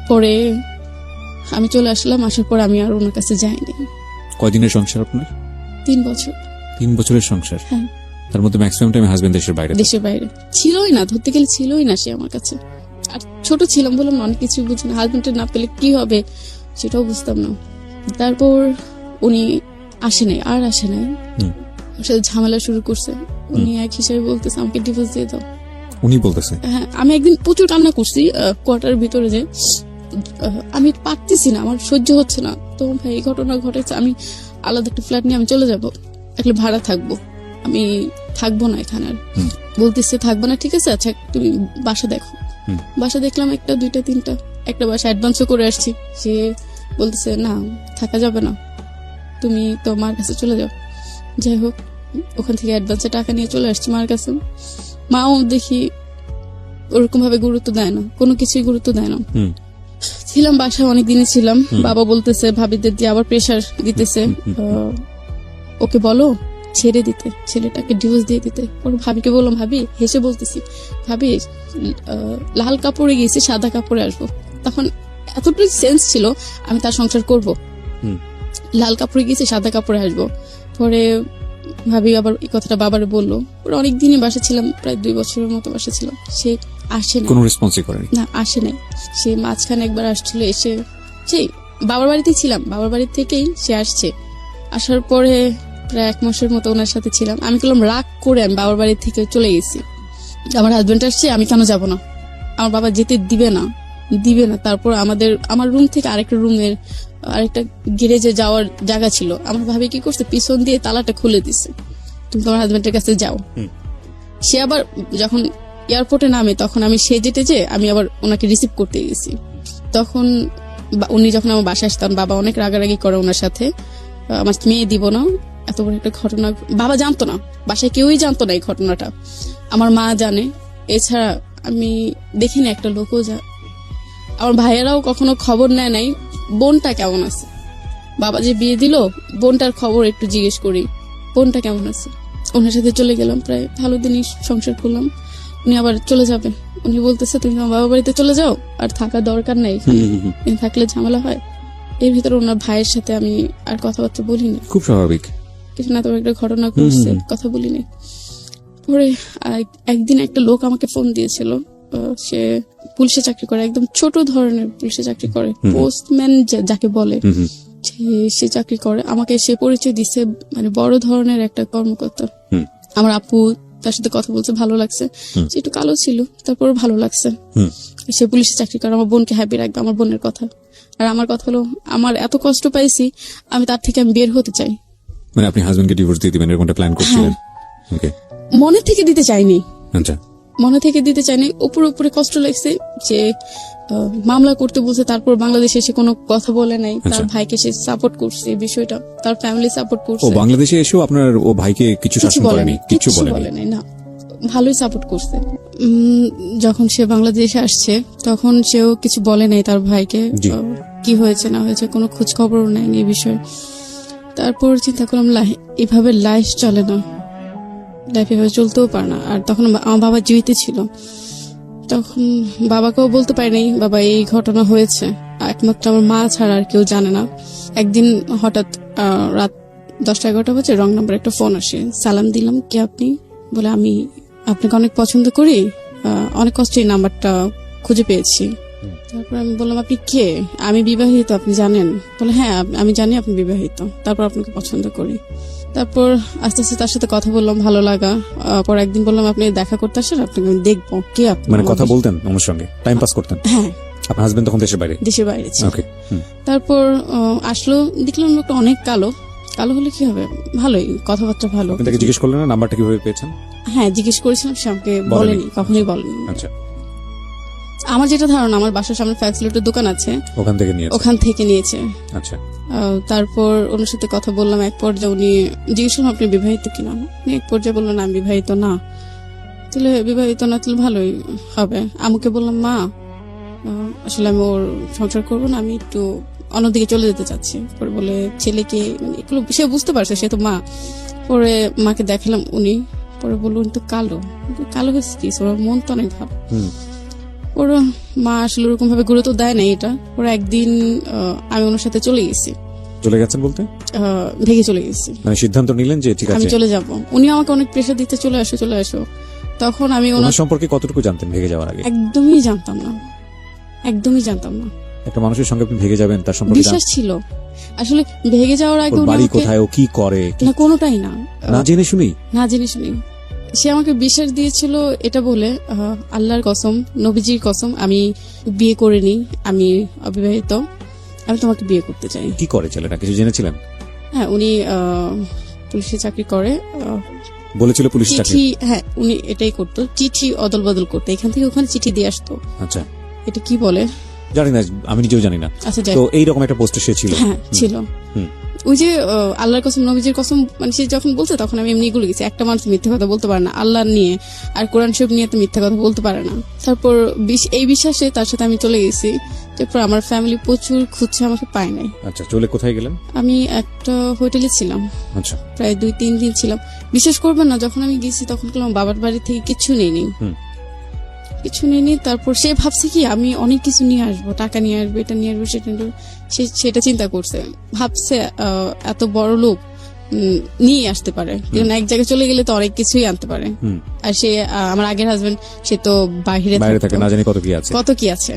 পরে আমি চলে আসলাম, আসার পর আমি আর ওনার কাছে যাইনি। কয়দিনের সংসার আপনার? 3 বছর। 3 বছরের সংসার? হ্যাঁ। তার মধ্যে ম্যাক্সিমাম টাইম হাজবেন্ড দেশের বাইরে ছিলই না, ধরতে গেলে ছিলই না সে আমার কাছে। আর ছোট ছিলাম বললাম অনেক কিছু বুঝি না, হাজবেন্ডের না পেলে কি হবে সেটাও বুঝতাম না। তারপর উনি আসে নাই, আর আসে নাই। ওর সাথে ঝামেলা শুরু করছে। উনি এক হিসেবে বলতেছে আমাকে ডিভোর্স দিয়ে দাও। উনি বলতেছে? হ্যাঁ, আমি একদিন প্রচুর কান্না করছি কোয়ার্টারের ভিতরে, যে আমি পারতেছি না, আমার সহ্য হচ্ছে না। তো ভাই এই ঘটনা ঘটেছে, আমি আলাদা একটা ফ্ল্যাট নিয়ে আমি চলে যাব, একটা ভাড়া থাকবো, আমি থাকবো না এখানে আর। বলতেছে থাকবো না, ঠিক আছে, আচ্ছা তুমি বাসা দেখো। বাসা দেখলাম, একটা, দুইটা, তিনটা, একটা বাসা অ্যাডভান্সও করে আসছি। সে বলতেছে না, থাকা যাবে না, তুমি তো মার কাছে চলে যাও। যাই হোক, ওখান থেকে অ্যাডভান্সে টাকা নিয়ে চলে আসছি মার কাছে। মাও দেখি ওরকম ভাবে গুরুত্ব দেয় না, কোনো কিছুই গুরুত্ব দেয় না। ছিলাম বাসায় অনেকদিনই ছিলাম। বাবা বলতেছে ভাবিদের দিয়ে আবার প্রেশার দিতেছে, ওকে বলো ছেড়ে দিতে, ছেলেটাকে ডিভোর্স দিয়ে দিতে। ওর ভাবিকে বললাম, ভাবি, হেসে বলতেছি, ভাবি লাল কাপড়ে গেছি, সাদা কাপড়ে আসবো। তখন এতটুকু সেন্স ছিল আমি তার সংসার করব। লাল কাপড়ে গেছি, সাদা কাপড়ে আসবো। পরে ভাবি আবার এই কথাটা বাবারে বললো। ওরা অনেকদিনই বাসা ছিলাম, প্রায় 2 বছরের মতো বাসা ছিল। সে আসে না, কোনো রেসপন্সই করেনি। না, আসে নাই। সে মাঝখানে একবার আসছিল, এসে সেই বাবার বাড়িতেই ছিলাম, বাবার বাড়ি থেকেই সে আসছে। আসার পরে প্রায় 1 মাসের মতো ওনার সাথে ছিলাম। আমি বললাম রাগ করে আমি বাবার বাড়ি থেকে চলে গেছি, আমার হাজবেন্ড আসছে, আমি কেন যাব না, আমার বাবা যেতে দিবে না। তারপর আমার রুম থেকে আরেকটা রুমের আরেকটা গ্যারেজে যাওয়ার জায়গা ছিল। আমার ভাবি কি করছে, পিছন দিয়ে তালাটা খুলে দিছে, তুমি তোমার হাজবেন্ডের কাছে যাও। সে আবার যখন এয়ারপোর্টে নামে, তখন আমি সেজে আমি আবার ওনাকে রিসিভ করতে গেছি। তখন উনি যখন আমার বাসায় আসতাম, বাবা অনেক রাগারাগি করে ওনার সাথে, আমার মেয়ে দিব না। এত বড় একটা ঘটনা বাবা জানতো না, বাসায় কেউই জানতো না এই ঘটনাটা। আমার মা জানে, এছাড়া আমি দেখিনি একটা লোকও আমার ভাইয়েরাও কখনো খবর নেয় নাই বোনটা কেমন আছে। বাবা যে বিয়ে দিল, বোনটার খবর একটু জিজ্ঞেস করি, বোনটা কেমন আছে। ওনার সাথে চলে গেলাম, প্রায় ভালো দিনই সংসার করলাম। উনি আবার চলে যাবে, উনি বলতেছে তুমি তোমার বাবা বাড়িতে চলে যাও, আর থাকা দরকার নেই, থাকলে ঝামেলা হয়। এর ভিতরে ওনার ভাইয়ের সাথে আমি আর কথাবার্তা বলি না, খুব স্বাভাবিক। কিছু না, তোমার একটা ঘটনা করছে, কথা বলি নাই। পরে একদিন একটা লোক আমাকে ফোন দিয়েছিল, সে পুলিশে চাকরি করে, একদম ছোট ধরনের পুলিশে চাকরি করে, পোস্টম্যান যাকে বলে, সে চাকরি করে। আমাকে সে পরিচয় দিচ্ছে, মানে বড় ধরনের একটা কর্মকর্তা। আমার আপু তার সাথে কথা বলছে, ভালো লাগছে। সে একটু কালো ছিল, তারপর ভালো লাগছে। সে পুলিশে চাকরি করে, আমার বোনকে হ্যাপি রাখবে, আমার বোনের কথা। আর আমার কথা হলো, আমার এত কষ্ট পাইছি, আমি তার থেকে আমি বের হতে চাই। মানে আপনি হাজবেন্ডকে ডিভোর্স দিয়ে দিবেন এরকমটা প্ল্যান করছিলেন? মনে থেকে দিতে চাইনি, আচ্ছা, মনে থেকে দিতে চাইনি। উপরে কষ্ট লাগছে যে মামলা করতে বলছে, তারপর বাংলাদেশে এসে কোনো কথা বলে নাই। তার ভাইকে সে সাপোর্ট করছে, বিষয়টা তার ফ্যামিলি সাপোর্ট করছে। ও বাংলাদেশে এসেও আপনার ও ভাইকে কিছু শাসন করেনি, কিছু বলে নাই? না, ভালোই সাপোর্ট করছে। যখন সে বাংলাদেশে আসছে, তখন সেও কিছু বলে নাই তার ভাইকে, কি হয়েছে না হয়েছে কোনো খোঁজ খবরও নেয়নি এই বিষয়ে। তারপর চিন্তা করলাম, এভাবে লাইফ চলে না, লাইফ এভাবে চলতেও পারে না। আর তখন আমার বাবা জীবিত ছিল, তখন বাবাকেও বলতে পারি নাই বাবা এই ঘটনা হয়েছে, একমাত্র আমার মা ছাড়া আর কেউ জানে না। একদিন হঠাৎ রাত 10টা-11টা বাজে রং নাম্বার একটা ফোন আসে। সালাম দিলাম, কে আপনি? বলে আমি আপনাকে অনেক পছন্দ করি, অনেক কষ্টে এই নাম্বারটা খুঁজে পেয়েছি। তারপর আমি বললাম, আপনি কে? আমি বিবাহিত, আপনি জানেন? বলে হ্যাঁ আমি জানি আপনি বিবাহিত, তারপর আপনাকে পছন্দ করি। তারপর আস্তে আস্তে তার সাথে কথা বললাম, ভালো লাগা। পর একদিন বললাম, আপনি দেখা করতে আসেন, আপনাকে আমি দেখবো, কে আপনি? মানে কথা বলতেন আমার সঙ্গে, টাইম পাস করতেন? হ্যাঁ। আপনার হাজবেন্ড তখন দেশের বাইরে ছিল। তারপর আসলো, দেখলাম লোকটা অনেক কালো হলে কি হবে, ভালোই কথাবার্তা ভালো। আপনাকে জিজ্ঞেস করলেন না নাম্বারটা কিভাবে পেয়েছেন? হ্যাঁ, জিজ্ঞেস করেছিলাম, সে আমাকে বলেনি, কখনোই বলেনি। আচ্ছা, আমার যেটা ধারণা, আমার বাসার সামনে ফ্যাক্সিলিটির দোকান আছে, ওখান থেকে নিয়েছে। আচ্ছা। তারপর ওনার সাথে কথা বললাম, এক পর্যায়ে উনি জিজ্ঞেস করলাম, আপনি বিবাহিত কিনা? এক পর্যায়ে বললেন আমি বিবাহিত না। তাহলে বিবাহিত না, তাহলে ভালোই হবে। আমাকে বললাম, মা আসলে আমি ওর সংসার করবো না, আমি একটু অন্যদিকে চলে যেতে চাচ্ছি। পরে বলে ছেলেকে, এগুলো সে বুঝতে পারছে, সে তো মা। পরে মাকে দেখালাম, উনি পরে বললো উনি তো কালো হয়েছে কি, ওর মন তো অনেক ভালো। ওরা মা আসলে ওরকম ভাবে গুরুত্ব দেয় না এটা। ওরা একদিন আমি ওনার সাথে চলে গেছি। চলে গেছেন বলতে? ভেগে চলে গেছি, মানে সিদ্ধান্ত নিলেন যে ঠিক আছে আমি চলে যাব। উনি আমাকে অনেক প্রেসার দিতে, চলে আসো। তখন আমি ওনার সম্পর্কে কতটুকু জানতেন ভেগে যাওয়ার আগে? একদমই জানতাম না। একটা মানুষের সঙ্গে আপনি ভেগে যাবেন তার সম্পর্কে বিশ্বাস ছিল আসলে ভেগে যাওয়ার আগে ওর উনি বাড়ি আমাকে- কোথায়, ও কি করে, না কোনোটাই না না জেনে শুনেই? না জেনে শুনি সে আমাকে বিশ্বাস দিয়েছিল এটা বলে আল্লাহর কসম নবীজির কসম আমি বিয়ে করিনি, আমি অবিবাহিত, আমি তোমাকে বিয়ে করতে চাই। কি করে ছেলেটা, কিছু জেনেছিলেন? হ্যাঁ উনি পুলিশে চাকরি করে বলেছিল পুলিশ চাকরি? চিঠি, হ্যাঁ উনি এটাই করতো, চিঠি অদল বদল করতো, এখান থেকে ওখানে চিঠি দিয়ে আসতো। আচ্ছা, এটা কি বলে জানি না, আমি নিজেও জানি না। আচ্ছা যাই তো এইরকম একটা পোস্টে সে ছিল? হ্যাঁ ছিল। হুম। ওই যে আল্লাহর কসম নবীজির কসম মানে সে যখন বলছে তখন আমি এমনি গুলো গেছি, একটা মানুষ মিথ্যা কথা বলতে পারে না আল্লাহ নিয়ে, আর কোরআন শরীফ নিয়ে তো মিথ্যা কথা বলতে পারে না। তারপর এই বিশ্বাসে তার সাথে আমি চলে গেছি। তারপর আমার ফ্যামিলি প্রচুর খুঁজছে, আমাকে পায় নাই। আচ্ছা, চলে কোথায় গেলেন? আমি একটা হোটেলে ছিলাম, আচ্ছা, প্রায় 2-3 দিন ছিলাম। বিশ্বাস করবেন না, যখন আমি গেছি তখন আমার বাবার বাড়ি থেকে কিছু নেইনি, কিছু নেইনি। তারপর সে ভাবছে কি আমি অনেক কিছু নিয়ে আসবো, টাকা নিয়ে আসবো, এটা নিয়ে আসবো, সেটা নিয়ে আসবো। সেটা চিন্তা করছে, ভাবছে এত বড় লোক নিয়ে আসতে পারে, কারণ এক জায়গায় চলে গেলে তো অনেক কিছুই আনতে পারে। আর সে আমার আগের হাজবেন্ড, সে তো বাইরে থাকে, না জানি কত কি আছে।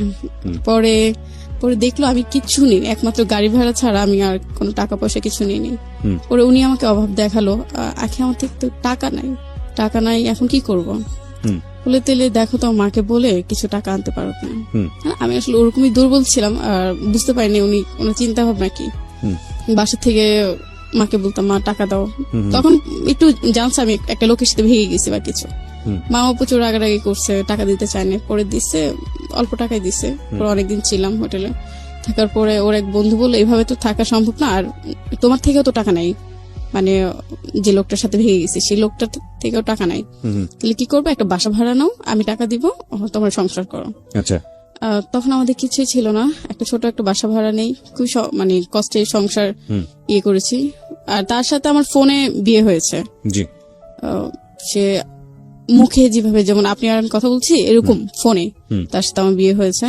পরে দেখলো আমি কিচ্ছু নেই, একমাত্র গাড়ি ভাড়া ছাড়া আমি আর কোনো টাকা পয়সা কিছু নিইনি। পরে উনি আমাকে অভাব দেখালো, আখি আমার থেকে তো টাকা নাই, এখন কি করব? বলে তেলে দেখো তো মাকে বলে কিছু টাকা আনতে পারো কিনা। আমি আসলে ওরকমই দুর্বল ছিলাম, আর বুঝতে পারিনি ওনার চিন্তা ভাবনা কি। বাসা থেকে মাকে বলতাম মা টাকা দাও, তখন একটু জানছে আমি একটা লোকের সাথে ভেঙে গেছি বা কিছু। মাও প্রচুর রাগারাগি করছে, টাকা দিতে চায়নি, পরে দিচ্ছে, অল্প টাকাই দিচ্ছে। পরে অনেকদিন ছিলাম হোটেলে, থাকার পরে ওর এক বন্ধু বললো এইভাবে তো থাকা সম্ভব না, আর তোমার থেকেও তো টাকা নাই, মানে যে লোকটার সাথে ভেঙে গেছে সেই লোকটার থেকেও টাকা নাই, তাহলে কি করবে, একটা বাসা ভাড়া নাও, আমি টাকা দিব, তোমার সংসার করো। আচ্ছা, তখন আমাদের কিছুই ছিল না, একটা ছোট একটা বাসা ভাড়া নেই, খুব মানে কষ্টে সংসার করেছি। আর তার সাথে আমার ফোনে বিয়ে হয়েছে। জি। সে মুখে যেভাবে যেমন আপনি আর আমি কথা বলছি এরকম ফোনে তার সাথে আমার বিয়ে হয়েছে।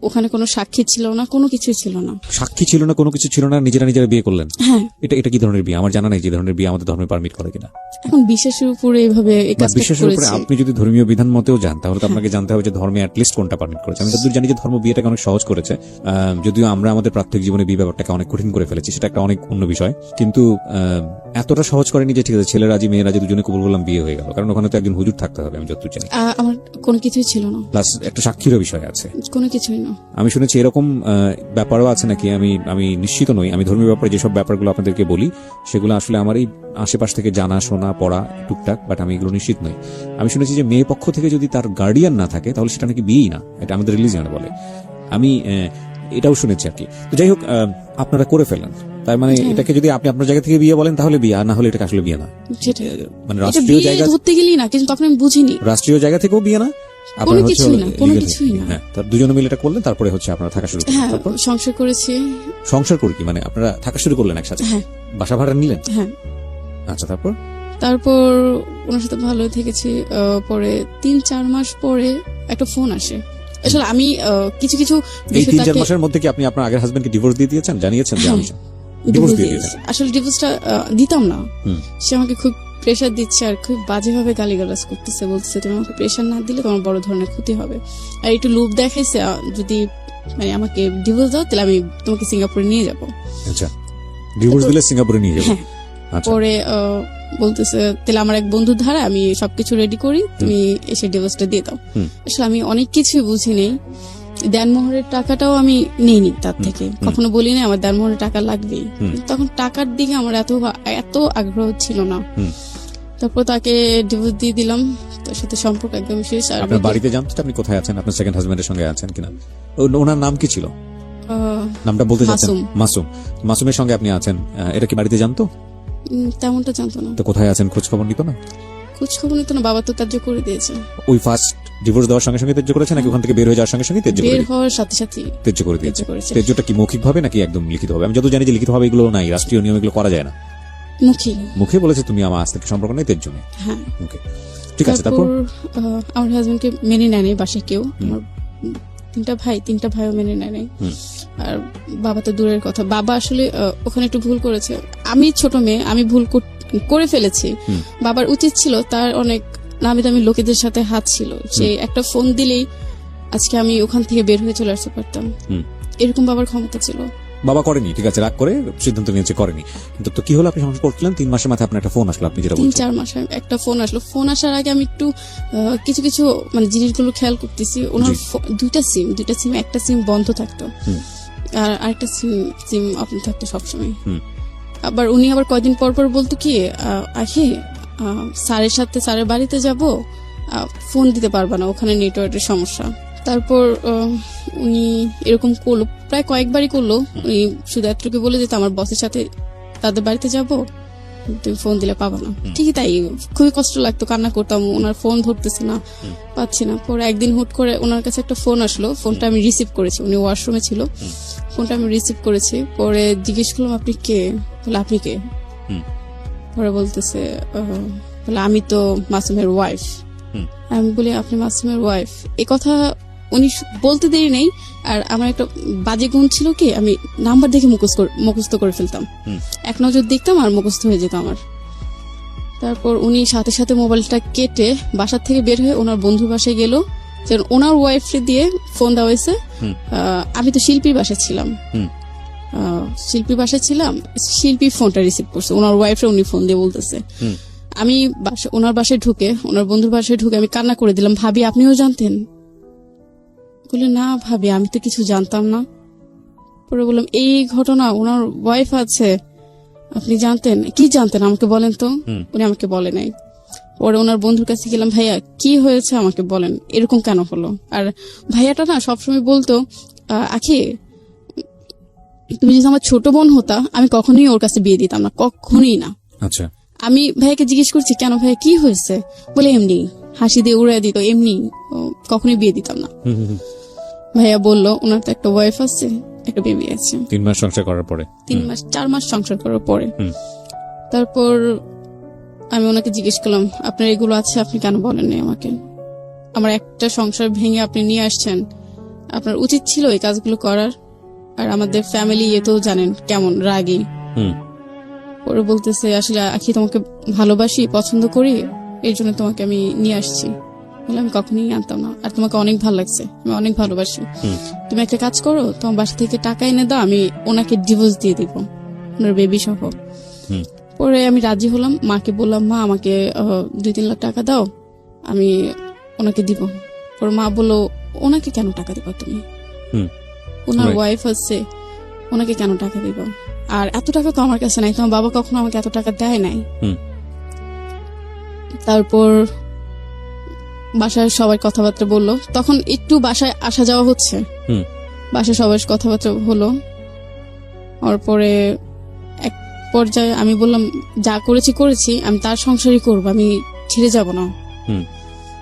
ওখানে কোনো সাক্ষী ছিল না, কোনো কিছু ছিল না, সাক্ষী ছিল না, কোনো কিছু ছিল না, নিজেরা বিয়ে করলেন? হ্যাঁ। এটা কি ধরনের বিয়ে? আমার জানা নাই যে ধরনের বিয়ে আমাদের ধর্মে পারমিট করে কিনা। এখন বিশ্বাসের উপরে এইভাবে বিশ্বাসের উপরে আপনি যদি ধর্মীয় বিধান মতেও যান, তাহলে তো আপনাকে জানতে হবে যে ধর্মে অ্যাটলিস্ট কোনটা পারমিট করেছে। আমি যতদূর জানি যে ধর্ম বিয়েটাকে অনেক সহজ করেছে, যদিও আমরা আমাদের প্রাত্যহিক জীবনে বিয়ে ব্যাপারটাকে অনেক কঠিন করে ফেলেছি, সেটা একটা অনেক অন্য বিষয়। কিন্তু এতটা সহজ করেনি যে ঠিক আছে ছেলে রাজি মেয়ে রাজি দুজনে কবুল বললাম বিয়ে হয়ে গেল, কারণ ওখানে তো একজন হুজুর থাকতে হবে, আমি যতদূর জানি। আমার কোনো কিছুই ছিল না, প্লাস একটা সাক্ষীরও বিষয় আছে, কোনো কিছুই না। আমি শুনেছি এরকম ব্যাপারও আছে নাকি, আমি নিশ্চিত নই। আমি ধর্মীয় ব্যাপারে যেসব ব্যাপারগুলো আপনাদেরকে বলি সেগুলো আসলে আমার এই আশেপাশ থেকে জানা শোনা পড়া টুকটাক, বাট আমি এগুলো নিশ্চিত নই। আমি শুনেছি যে মেয়ে পক্ষ থেকে যদি তার গার্ডিয়ান না থাকে তাহলে সেটা নাকি বিয়েই না, এটা আমাদের রিলিজিয়নে বলে। আমি এটাও শুনেছি আর কি। তো যাই হোক, আপনারা করে ফেলেন, তার মানে এটাকে যদি আপনি আপনার জায়গা থেকে বিয়ে বলেন তাহলে বিয়ে, আর না হলে এটাকে আসলে বিয়ে না। মানে রাষ্ট্রীয় জায়গা ধরতে গেলেই না, কিন্তু তখন আমি বুঝিনি রাষ্ট্রীয় জায়গা থেকেও বিয়ে না, কোনো কিছুই না। হ্যাঁ, তার দুজনে মিলে এটা করলেন, তারপরে হচ্ছে আপনারা থাকা শুরু করলেন। তারপর সংসার করেছি। সংসার করে কি মানে আপনারা থাকা শুরু করলেন একসাথে? হ্যাঁ। বাসা ভাড়া নিলেন? হ্যাঁ। আচ্ছা, তারপর ওনার সাথে ভালো থেকেছি। পরে 3-4 মাস পরে একটা ফোন আসে। আসলে আমি কিছু এই 3-4 মাসের মধ্যে কি আপনি আপনার আগের হাজবেন্ডকে ডিভোর্স দিয়ে দিয়েছেন? জানিয়েছেন যে আমি ডিভোর্স দিয়ে দিয়েছেন? আসলে ডিভোর্সটা দিতাম না, সে আমাকে খুব প্রেশার দিচ্ছে আর খুব বাজেভাবে গালিগালাজ করতেছে, বলতেছে তুমি আমাকে প্রেশার না দিলে তোমার বড় ধরনের ক্ষতি হবে, আর একটু লোভ দেখাইছে যদি মানে আমাকে ডিভোর্স দাও তাহলে আমি তোমাকে সিঙ্গাপুরে নিয়ে যাব। আচ্ছা, ডিভোর্স দিলে সিঙ্গাপুরে নিয়ে যাব। আচ্ছা। পরে বলতেছে তাহলে আমার এক বন্ধুর ধারা আমি সবকিছু রেডি করি, তুমি এসে ডিভোর্সটা দিয়ে দাও। আসলে আমি অনেক কিছুই বুঝি নেই, দেনমোহরের টাকাটাও আমি নেইনি তার থেকে, কখনো বলি না আমার দেনমোহরের টাকা লাগবেই। তখন টাকার দিকে আমার এত আগ্রহ ছিল না। তারপর তাকে ডিভোর্স দিয়ে দিলাম, তার সাথে সম্পর্ক একদম শেষ। আর আপনার বাড়িতে জানতে আপনি কোথায় আছেন, আপনার সেকেন্ড হাজবেন্ডের সঙ্গে আছেন কিনা? ওনার নাম কি ছিল? নামটা বলতে চাচ্ছেন? মাসুম। মাসুমের সঙ্গে আপনি আছেন, এটা কি বাড়িতে জানতো? তেমনটা জানতো না। তো কোথায় আছেন খোঁজ খবর নিত না? খোঁজ খবর নিত না, বাবা তো ত্যায্য করে দিয়েছে। ওই ফার্স্ট ডিভোর্স দেওয়ার সঙ্গে সঙ্গে ত্যায্য করেছে নাকি ওখান থেকে বের হয়ে যাওয়ার সঙ্গে সঙ্গে ত্যায্য করে? বের হওয়ার সাথে সাথে ত্যায্য করে দিয়েছে। ত্যায্যটা কি মৌখিক ভাবে নাকি একদম লিখিত ভাবে? আমি যত জানি যে লিখিত ভাবে এগুলো নাই, রাষ্ট্রীয় নিয়ম এগুলো করা যায় না। মুখে বলেছে তুমি আমার আজ থেকে সম্পর্ক নেই, ত্যায্য নেই। হ্যাঁ, ওকে, ঠিক আছে। তারপর আমার হাজবেন্ডকে মেনে নেয়নি বাসায় কেউ, আমার 3টা ভাইও মেনে নেয়। আর বাবা তো দূরের কথা, বাবা আসলে ওখানে একটু ভুল করেছে। আমি ছোট মেয়ে, আমি ভুল করে ফেলেছি। বাবার উচিত ছিল, তার অনেক নামি দামি লোকেদের সাথে হাত ছিল, সে একটা ফোন দিলেই আজকে আমি ওখান থেকে বের হয়ে চলে আসতে পারতাম। এরকম বাবার ক্ষমতা ছিল। বাবা করেনি, ঠিক আছে, রাগ করে সিদ্ধান্ত নিয়েছে, করেনি, কিন্তু তো কি হলো? আপনি সংসার করছিলেন 3 মাসের মাথায় আপনার একটা ফোন আসলো, আপনি যেটা বলছেন 3-4 মাসে একটা ফোন আসলো। ফোন আসার আগে আমি একটু কিছু কিছু মানে জিনিসগুলো খেয়াল করতেছি। ওনার দুইটা সিম, একটা সিম বন্ধ থাকতো আর আরেকটা সিম অপন থাকতো সবসময়। আবার উনি আবার কয়দিন পর পর বলতো কি, আখি স্যারের বাড়িতে যাব, ফোন দিতে পারবা না, ওখানে নেটওয়ার্কের সমস্যা। তারপর উনি এরকম করলো, প্রায় কয়েকবারই করলো। উনি শুধু এতটুকু বলে যেত আমার বসের সাথে তাদের বাড়িতে যাব, তুমি ফোন দিলে পাবা না। ঠিকই তাই, খুবই কষ্ট লাগতো, কান্না করতাম, ওনার ফোন ধরতেছে না, পাচ্ছি না। পরে একদিন হুট করে ওনার কাছে একটা ফোন আসলো, ফোনটা আমি রিসিভ করেছি, উনি ওয়াশরুমে ছিল, ফোনটা আমি রিসিভ করেছি। পরে জিজ্ঞেস করলাম আপনি কে? বলে আপনি কে? পরে বলতেছে বলে আমি তো মাসুমের ওয়াইফ। আমি বলি আপনি মাসুমের ওয়াইফ? এই কথা উনি বলতে দেরি নেই। আর আমার একটা বাজে গুণ ছিল কি, আমি নাম্বার দেখে মুখস্থ করে ফেলতাম, এক নজর দেখতাম আর মুখস্থ হয়ে যেত আমার। তারপর উনি সাথে সাথে মোবাইলটা কেটে বাসার থেকে বের হয়ে ওনার বন্ধুর বাসায় গেল, যে ওনার ওয়াইফকে দিয়ে ফোন দেওয়া হয়েছে। আমি তো শিল্পীর বাসায় ছিলাম, শিল্পী ফোনটা রিসিভ করছে, ওনার ওয়াইফে উনি ফোন দিয়ে বলতেছে। আমি ওনার বাসায় ঢুকে, ওনার বন্ধুর বাসায় ঢুকে আমি কান্না করে দিলাম, ভাবি আপনিও জানতেন? বলে না ভাবি, আমি তো কিছু জানতাম না। পরে বললাম এই ঘটনা, ওনার ওয়াইফ আছে, আপনি জানতেন? কি জানতেন আমাকে বলেন তো। উনি আমাকে বলে নাই। পরে ওনার বন্ধুর কাছে গেলাম, ভাইয়া কি হয়েছে আমাকে বলেন, এরকম কেন হলো? আর ভাইয়াটা না সবসময় বলতো, আখি তুমি যদি আমার ছোট বোন হতা, আমি কখনোই ওর কাছে বিয়ে দিতাম না, কখনোই না। আচ্ছা, আমি ভাইয়াকে জিজ্ঞেস করছি কেন ভাইয়া কি হয়েছে, বলে এমনি, হাসি দিয়ে উড়াই দিত, এমনি, কখনোই বিয়ে দিতাম না। ভাইয়া বলল ওনার তো একটা ওয়াইফ আছে, একটা বেবি আছে। 3 মাস সংসার করার পরে, 4 মাস সংসার করার পরে। তারপর আমি ওনাকে জিজ্ঞেস করলাম আপনার এগুলো আছে, আপনি কেন বলেননি আমাকে? আমার একটা সংসার ভেঙে আপনি নিয়ে আসছেন, আপনার উচিত ছিল এই কাজগুলো করার। আর আমাদের ফ্যামিলি তো জানেন কেমন রাগী। পরে বলতেছে আসলে আখি তোমাকে ভালোবাসি, পছন্দ করি, এর জন্য তোমাকে আমি নিয়ে আসছি। বলে আমি কখনোই আনতাম না, আর তোমাকে অনেক ভালো লাগছে, আমি অনেক ভালোবাসি। তুমি একটা কাজ করো, তোমার বাসা থেকে টাকা এনে দাও, আমি ওনাকে ডিভোর্স দিয়ে দিব, ওনার বেবি সহ। পরে আমি রাজি হলাম, মাকে বললাম মা আমাকে 2-3 লাখ টাকা দাও, আমি ওনাকে দিব। পরে মা বললো ওনাকে কেন টাকা দিবা তুমি, ওনার ওয়াইফ আছে, ওনাকে কেন টাকা দিবা? আর এত টাকা তো আমার কাছে নাই, তোমার বাবা কখনো আমাকে এত টাকা দেয় নাই। তারপর বাসায় সবাই কথাবার্তা বললো, তখন একটু বাসায় আসা যাওয়া হচ্ছে, বাসায় সবাই কথাবার্তা হলো। তারপরে এক পর্যায়ে আমি বললাম যা করেছি, আমি তার সংসারই করবো, আমি ছেড়ে যাব না,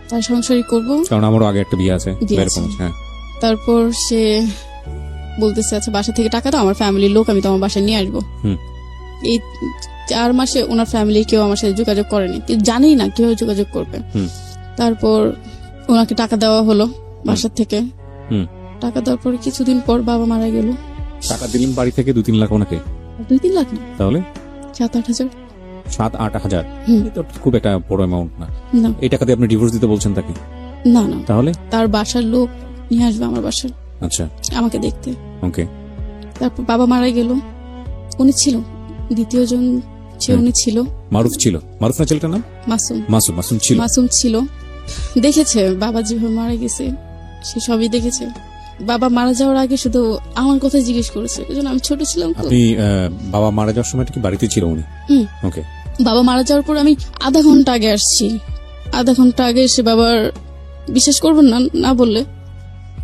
তার সংসারই করবো, কারণ আমারও আগে একটা বিয়ে আছে। তারপর সে বলতেছে আচ্ছা বাসা থেকে টাকা দাও, আমার ফ্যামিলির লোক আমি তোমার বাসায় নিয়ে আসবো। এই 4 মাসে ওনার ফ্যামিলি কেউ আমার সাথে যোগাযোগ করেনি, জানি না কেউ যোগাযোগ করবে। তারপর ওনাকে টাকা দেওয়া হলো বাসার থেকে। টাকা দেওয়ার পর কিছুদিন পর বাবা মারা গেল। টাকা দিলেন বাড়ি থেকে 2-3 লাখ ওনাকে? 2-3 লাখ না, তাহলে 7-8 হাজার। 7-8 হাজার, এটা খুব একটা বড় অ্যামাউন্ট না। এই টাকা দিয়ে আপনি ডিভোর্স দিতে বলছেন তাকে? না না, তাহলে তার বাসার লোক নিয়ে আসবে আমার বাসায়, আচ্ছা, আমাকে দেখতে। ওকে। তারপর বাবা মারা গেল, উনি ছিল দ্বিতীয় জন, উনি ছিল মারুফ ছিল, মারুফ না ছেলেটার নাম? মাসুম ছিল। দেখেছে বাবা যেভাবে মারা গেছে, সে সবই দেখেছে। বাবা মারা যাওয়ার আগে শুধু আমার কথা জিজ্ঞেস করেছে, এজন্য আমি ছোট ছিলাম। আপনি বাবা মারা যাওয়ার সময় কি বাড়িতে ছিল উনি? ওকে। বাবা মারা যাওয়ার পর আমি আধা ঘন্টা আগে আসছি, আধা ঘন্টা আগে এসে বাবার, বিশ্বাস করবেন না না বললে,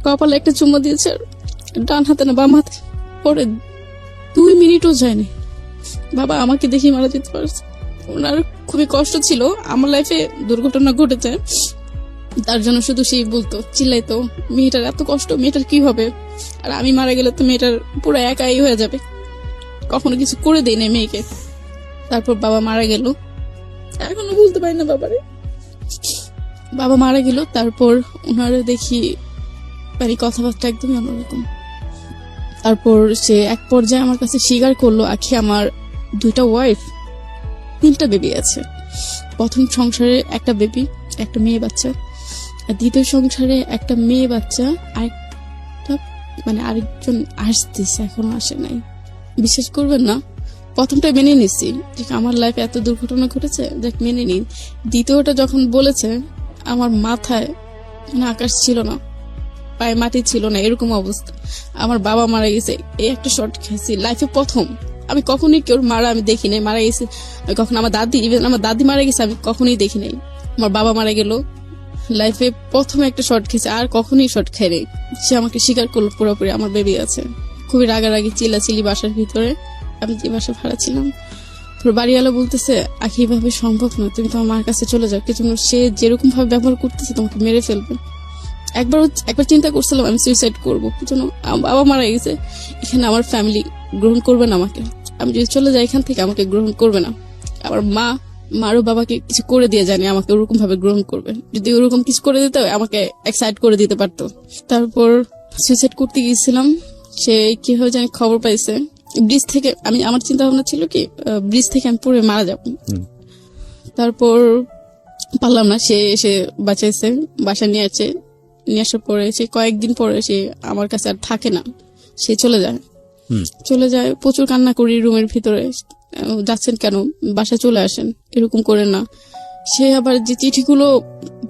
কপালে একটা চুমা দিয়েছে, ডান হাতে না বাম হাতে। পরে 2 মিনিটও যায়নি, বাবা আমাকে দেখি মারা যেতে পারছে। ওনার খুবই কষ্ট ছিল, আমার লাইফে দুর্ঘটনা ঘটেছে, তার জন্য শুধু সেই বলতো, চিল্লাইতো, মেয়েটার এত কষ্ট, মেয়েটার কি হবে, আর আমি মারা গেলে তো মেয়েটার পুরো একাই হয়ে যাবে, কখনো কিছু করে দেই না মেয়েকে। তারপর বাবা মারা গেল, এখনো বলতে পারি না বাবারে, বাবা মারা গেল। তারপর ওনারা দেখি মানে কথাবার্তা একদমই অন্যরকম। তারপর সে এক পর্যায়ে আমার কাছে স্বীকার করলো আখি আমার 2টা ওয়াইফ, 3টা বেবি আছে। প্রথম সংসারে একটা বেবি, একটা মেয়ে বাচ্চা, আর দ্বিতীয় সংসারে একটা মেয়ে বাচ্চা আর একটা মানে আরেকজন আসতেছে, এখনো আসে নাই। বিশ্বাস করবেন না, প্রথমটা মেনে নিচ্ছি যে আমার লাইফে এত দুর্ঘটনা ঘটেছে, দেখ মেনে নিন। দ্বিতীয়টা যখন বলেছে, আমার মাথায় মানে আকাশ ছিল না, পায়ে মাটি ছিল না, এরকম অবস্থা। আমার বাবা মারা গেছে, এই একটা শর্ট খেয়েছি লাইফে প্রথম। আমি কখনোই কেউ মারা আমি দেখি নাই, মারা গেছে কখন আমার দাদি, ইভেন আমার দাদি মারা গেছে আমি কখনোই দেখি নাই। আমার বাবা মারা গেল, লাইফে প্রথমে একটা শর্ট খেয়েছে, আর কখনোই শর্ট খাই নাই। সে আমাকে স্বীকার করলো পুরোপুরি আমার বেবি আছে। খুবই রাগারাগি চিল্লাচিল্লি বাসার ভিতরে, আমি যে বাসা ভাড়া ছিলাম। তোর বাড়িওয়ালা বলতেছে, আখি এভাবে সম্ভব না, তুমি তোমার মার কাছে চলে যাও, কিছু সে যেরকম ভাবে ব্যবহার করতেছে তোমাকে মেরে ফেলবে। একবার চিন্তা করছিলাম আমি সুইসাইড করবো, জন্য আমার বাবা মারা গেছে, এখানে আমার ফ্যামিলি গ্রহণ করবে না আমাকে। আমি যদি চলে যাই এখান থেকে আমাকে গ্রহণ করবে না। আমার মারও বাবাকে কিছু করে দিয়ে জানি আমাকে ওরকম ভাবে গ্রহণ করবে। যদি ওরকম কিছু করে দিতে আমাকে এক্সাইট করে দিতে পারতো। তারপর সুইসাইড করতে গিয়েছিলাম, সে কি হয়ে জানি খবর পাইছে ব্রিজ থেকে। আমার চিন্তা ভাবনা ছিল কি ব্রিজ থেকে আমি পড়ে মারা যাব। তারপর পারলাম না, সে এসে বাঁচাইছে, বাসা নিয়ে আসার পরে সে কয়েকদিন পরে সে আমার কাছে আর থাকে না, সে চলে যায়। প্রচুর কান্না করি রুমের ভিতরে, যাচ্ছেন কেন, বাসায় চলে আসেন, এরকম করে না। সে আবার যে চিঠিগুলো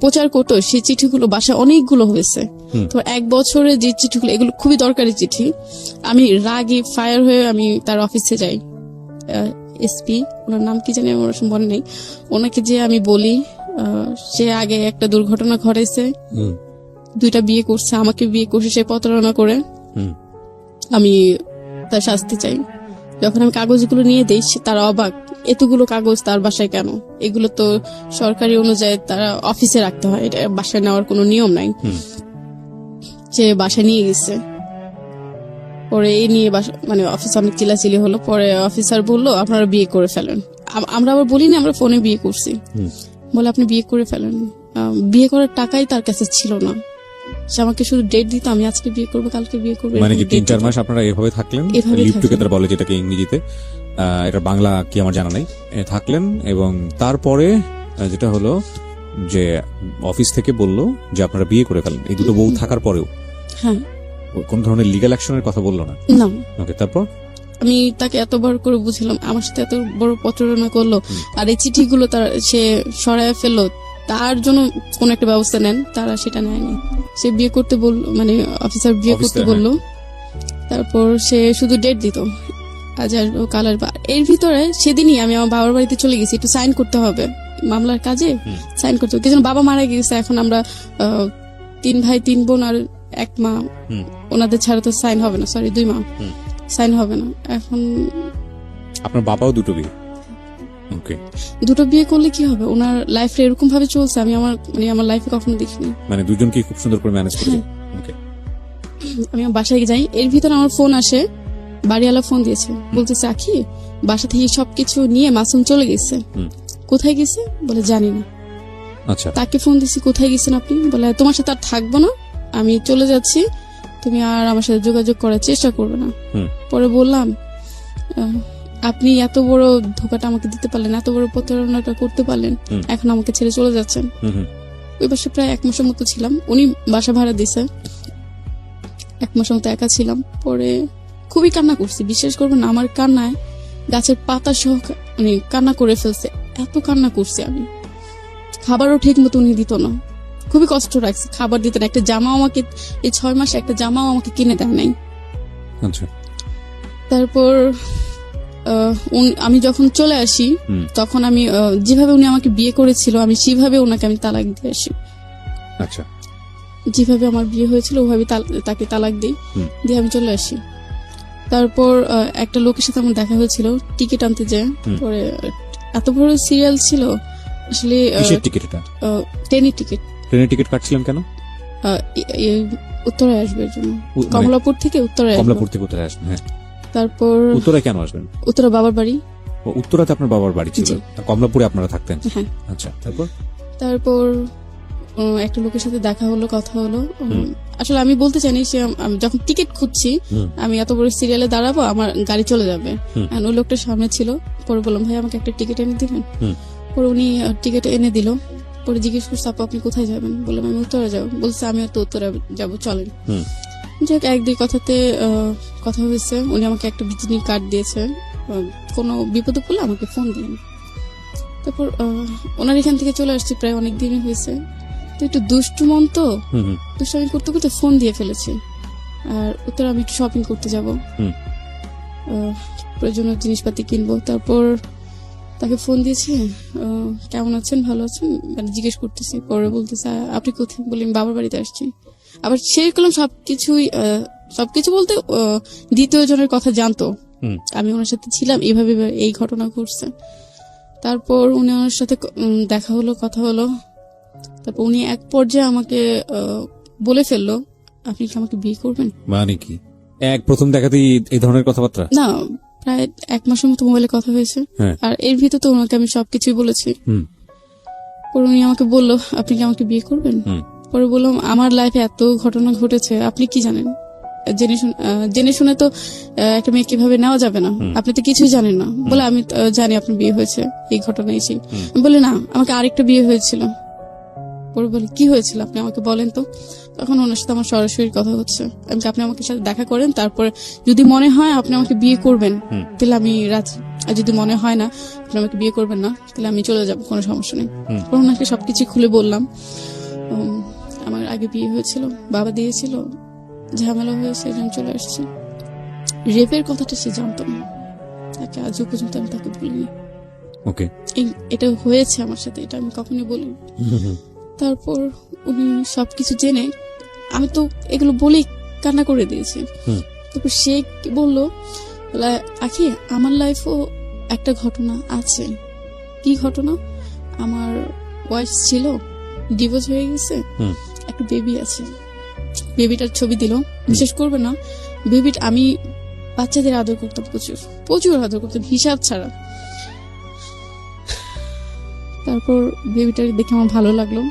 প্রচার করতো, সেই চিঠিগুলো বাসায় অনেকগুলো হয়েছে। তো 1 বছরে যে চিঠিগুলো, এগুলো খুবই দরকারি চিঠি। আমি রাগে ফায়ার হয়ে আমি তার অফিসে যাই, এসপি ওনার নাম কি জানি আমার মনে নেই। ওনাকে যে আমি বলি সে আগে একটা দুর্ঘটনা ঘটেছে, 2টা বিয়ে করছে, আমাকে বিয়ে করছে সে প্রতারণা করে, আমি তার শাস্তি চাই। যখন আমি কাগজগুলো নিয়ে দিই তারা অবাক, এতগুলো কাগজ তার বাসায় কেন? এগুলো তো সরকারি অনুযায়ী তারা অফিসে রাখতে হয়, এটা বাসায় নেওয়ার কোনো নিয়ম নাই। যে বাসায় নিয়ে গেছে, পরে এই নিয়ে মানে অফিস অনেক চিল্লাচিল্লি হলো। পরে অফিসার বললো আপনারা বিয়ে করে ফেলেন। আমরা আবার বলিনি আমরা ফোনে বিয়ে করছি, বলে আপনি বিয়ে করে ফেলেন। বিয়ে করার টাকাই তার কাছে ছিল না, সে আমাকে শুধু ডেট দিত, আমি আজকে বিয়ে করবো কালকে বিয়ে করবো। মানে কি 3-4 মাস আপনারা এভাবে থাকলেন, লিভ টুগেদার বলে যেটাকে ইংরেজিতে, এটা বাংলা কি আমার জানা নেই, থাকলেন। এবং তারপরে যেটা হলো যে অফিস থেকে বললো যে আপনারা বিয়ে করে ফেলেন, এই দুটো বউ থাকার পরেও হ্যাঁ কোন ধরনের লিগ্যাল অ্যাকশনের কথা বললো না? ওকে, তারপর আমি তাকে এতবার করে বুঝলাম, আমার সাথে এত বড় প্রতারণা করলো, আর এই চিঠিগুলো তার সে সরায় ফেললো, তার জন্য কোন একটা ব্যবস্থা নেন, তারা সেটা নেয়নি। সে বিয়ে করতে বলল, মানে অফিসার বিয়ে করতে বললো। তারপর সে শুধু ডেট দিত, আজ আসবো কাল আসবো। এর ভিতরে সেদিনই আমি আমার বাবার বাড়িতে চলে গেছি, একটু সাইন করতে হবে মামলার কাজে, সাইন করতে হবে। কিছু বাবা মারা গেছে, এখন আমরা 3 ভাই 3 বোন আর 1 মা, ওনাদের ছাড়া তো সাইন হবে না, সরি 2 মা, সাইন হবে না। এখন আপনার বাবাও 2টো বিয়ে, ওকে, 2টো বিয়ে করলে কি হবে? ওনার লাইফে এরকম ভাবে চলছে, আমি আমার লাইফে কখনো দেখিনি। মানে দুজনকে খুব সুন্দর করে ম্যানেজ করে। ওকে, আমি আমার বাসায় যাই, এর ভিতরে আমার ফোন আসে, বাড়িওয়ালা ফোন দিয়েছে, বলতেছে আখি বাসা থেকে সবকিছু নিয়ে মাসুম চলে গেছে। কোথায় গেছে বলে জানি না। আচ্ছা, তাকে ফোন দিছি, কোথায় গেছেন আপনি? বলে তোমার সাথে আর থাকবো না, আমি চলে যাচ্ছি, তুমি আর আমার সাথে যোগাযোগ করার চেষ্টা করবে না। পরে বললাম আপনি এত বড় ধোকাটা আমাকে দিতে পারলেন, এত বড় প্রতারণাটা করতে পারলেন, এখন আমাকে ছেড়ে চলে যাচ্ছেন। ওই বাসায় প্রায় 1 মাসের মতো ছিলাম, উনি বাসা ভাড়া দিছে, 1 মাসের মতো একা ছিলাম। পরে খুবই কান্না করছি, বিশ্বাস করবেন না, আমার কান্নায় গাছের পাতা সহ মানে কান্না করে ফেলছে, এত কান্না করছি আমি। খাবারও ঠিক মতো উনি দিত না, খুবই কষ্ট রাখছে, খাবার দিতেন। একটা জামা আমাকে এই 6 মাসে একটা জামাও আমাকে কিনে দেয় নাই। আচ্ছা, তারপর আমি যখন চলে আসি, তখন আমি যেভাবে উনি আমাকে বিয়ে করেছিল আমি সেভাবে ওনাকে আমি তালাক দিয়ে আসি। আচ্ছা, যেভাবে আমার বিয়ে হয়েছিল ওভাবে তাকে তালাক দিই, দিয়ে আমি চলে আসি। তারপর একটা লোকের সাথে আমার দেখা হয়েছিল টিকিট আনতে যায়। পরে এত বড় সিরিয়াল ছিল আসলে। ট্রেনের টিকিট কাটছিলেন কেন? উত্তরায় আসবার জন্য, কমলাপুর থেকে উত্তরায় আসবেন। হ্যাঁ, তারপর উত্তরায় কেন আসবেন? উত্তরা বাবার বাড়ি। উত্তরাতে আপনার বাবার বাড়ি ছিল, কমলাপুরে আপনারা থাকতেন? হ্যাঁ। আচ্ছা, তারপর একটা লোকের সাথে দেখা হলো, কথা হলো। আসলে আমি বলতে চাইনি, সে যখন টিকিট খুঁজছি আমি এত বড় সিরিয়ালে দাঁড়াবো, আমার গাড়ি চলে যাবে, ওই লোকটা সামনে ছিল। পরে বললাম ভাই আমাকে একটা টিকিট এনে দিবেন। পরে উনি টিকিট এনে দিল। পরে জিজ্ঞেস করছে আপু আপনি কোথায় যাবেন? বললাম আমি উত্তরে যাবো। বলছে আমিও তো উত্তরে যাবো, চলেন। যাক, এক দুই কথাতে কথা হয়েছে। উনি আমাকে একটা ভিজিটিং কার্ড দিয়েছে, কোনো বিপদে পড়লে আমাকে ফোন দিন। তারপর ওনার এখান থেকে চলে আসছি, প্রায় অনেক দিনই হয়েছে। তো একটু দুষ্টু মন, তো দুষ্টামি করতে করতে ফোন দিয়ে ফেলেছি। আর উত্তর আমি একটু শপিং করতে যাব, প্রয়োজনীয় জিনিসপাতি কিনবো। তারপর তাকে ফোন দিয়েছি, কেমন আছেন, ভালো আছেন, মানে জিজ্ঞেস করতেছি। পরে বলতেছে আপনি কোথায়? বলি আমি বাবার বাড়িতে আসছি। আবার সে করলাম সবকিছু বলতে দ্বিতীয় জনের কথা জানতো, আমি ওনার সাথে ছিলাম, এইভাবে এই ঘটনা ঘটছে। তারপর উনি ওনার সাথে দেখা হলো, কথা হলো। তারপর উনি এক পর্যায়ে আমাকে বলে ফেললো, আপনি কি আমাকে বিয়ে করবেন? মানে কি প্রথম দেখাতেই এই ধরনের কথাবার্তা? না, প্রায় 1 মাসের মতো মোবাইলে কথা হয়েছে। আর এর ভিতর তো ওনাকে আমি সবকিছুই বলেছি। পরে উনি আমাকে বললো, আপনি কি আমাকে বিয়ে করবেন? পরে বললাম, আমার লাইফে এত ঘটনা ঘটেছে, আপনি কি জানেন? জেনে শুনে তো একটা মেয়ে কিভাবে নেওয়া যাবে না, আপনি তো কিছুই জানেন না। বলে আমি জানি আপনার বিয়ে হয়েছে, এই ঘটনা এসে। বলে না, আমাকে আরেকটা বিয়ে হয়েছিল। পরে বলি কি হয়েছিল আপনি আমাকে বলেন তো। তখন ওনার সাথে আমার সরাসরি কথা হচ্ছে। আপনি আমাকে সাথে দেখা করেন, তারপরে যদি মনে হয় আপনি আমাকে বিয়ে করবেন তাহলে আমি রাজি, আর যদি মনে হয় না আপনি আমাকে বিয়ে করবেন না তাহলে আমি চলে যাব, কোনো সমস্যা নেই। ওনাকে সবকিছু খুলে বললাম। আমার আগে বিয়ে হয়েছিল, বাবা দিয়েছিল, ঝামেলা হয়েছে, এজন্য চলে আসছে। রেপের কথাটা সে জানতো না, তাকে আজও পর্যন্ত আমি তাকে বলিনি। ওকে, এটা হয়েছে আমার সাথে, এটা আমি কখনই বলিনি। তারপর উনি সবকিছু জেনে, আমি তো এগুলো বলেই কান্না করে দিয়েছি। তারপর সে বললো, আখি আমার লাইফও একটা ঘটনা আছে। কি ঘটনা? আমার ওয়াইফ ছিল, ডিভোর্স হয়ে গেছে, একটা বেবি আছে। বেবিটার ছবি দিল, বিশেষ করবে না, বেবিটা আমি বাচ্চাদের আদর করতাম, প্রচুর আদর করতাম, হিসাব ছাড়া। তারপর বেবিটা দেখে আমার ভালো লাগলো,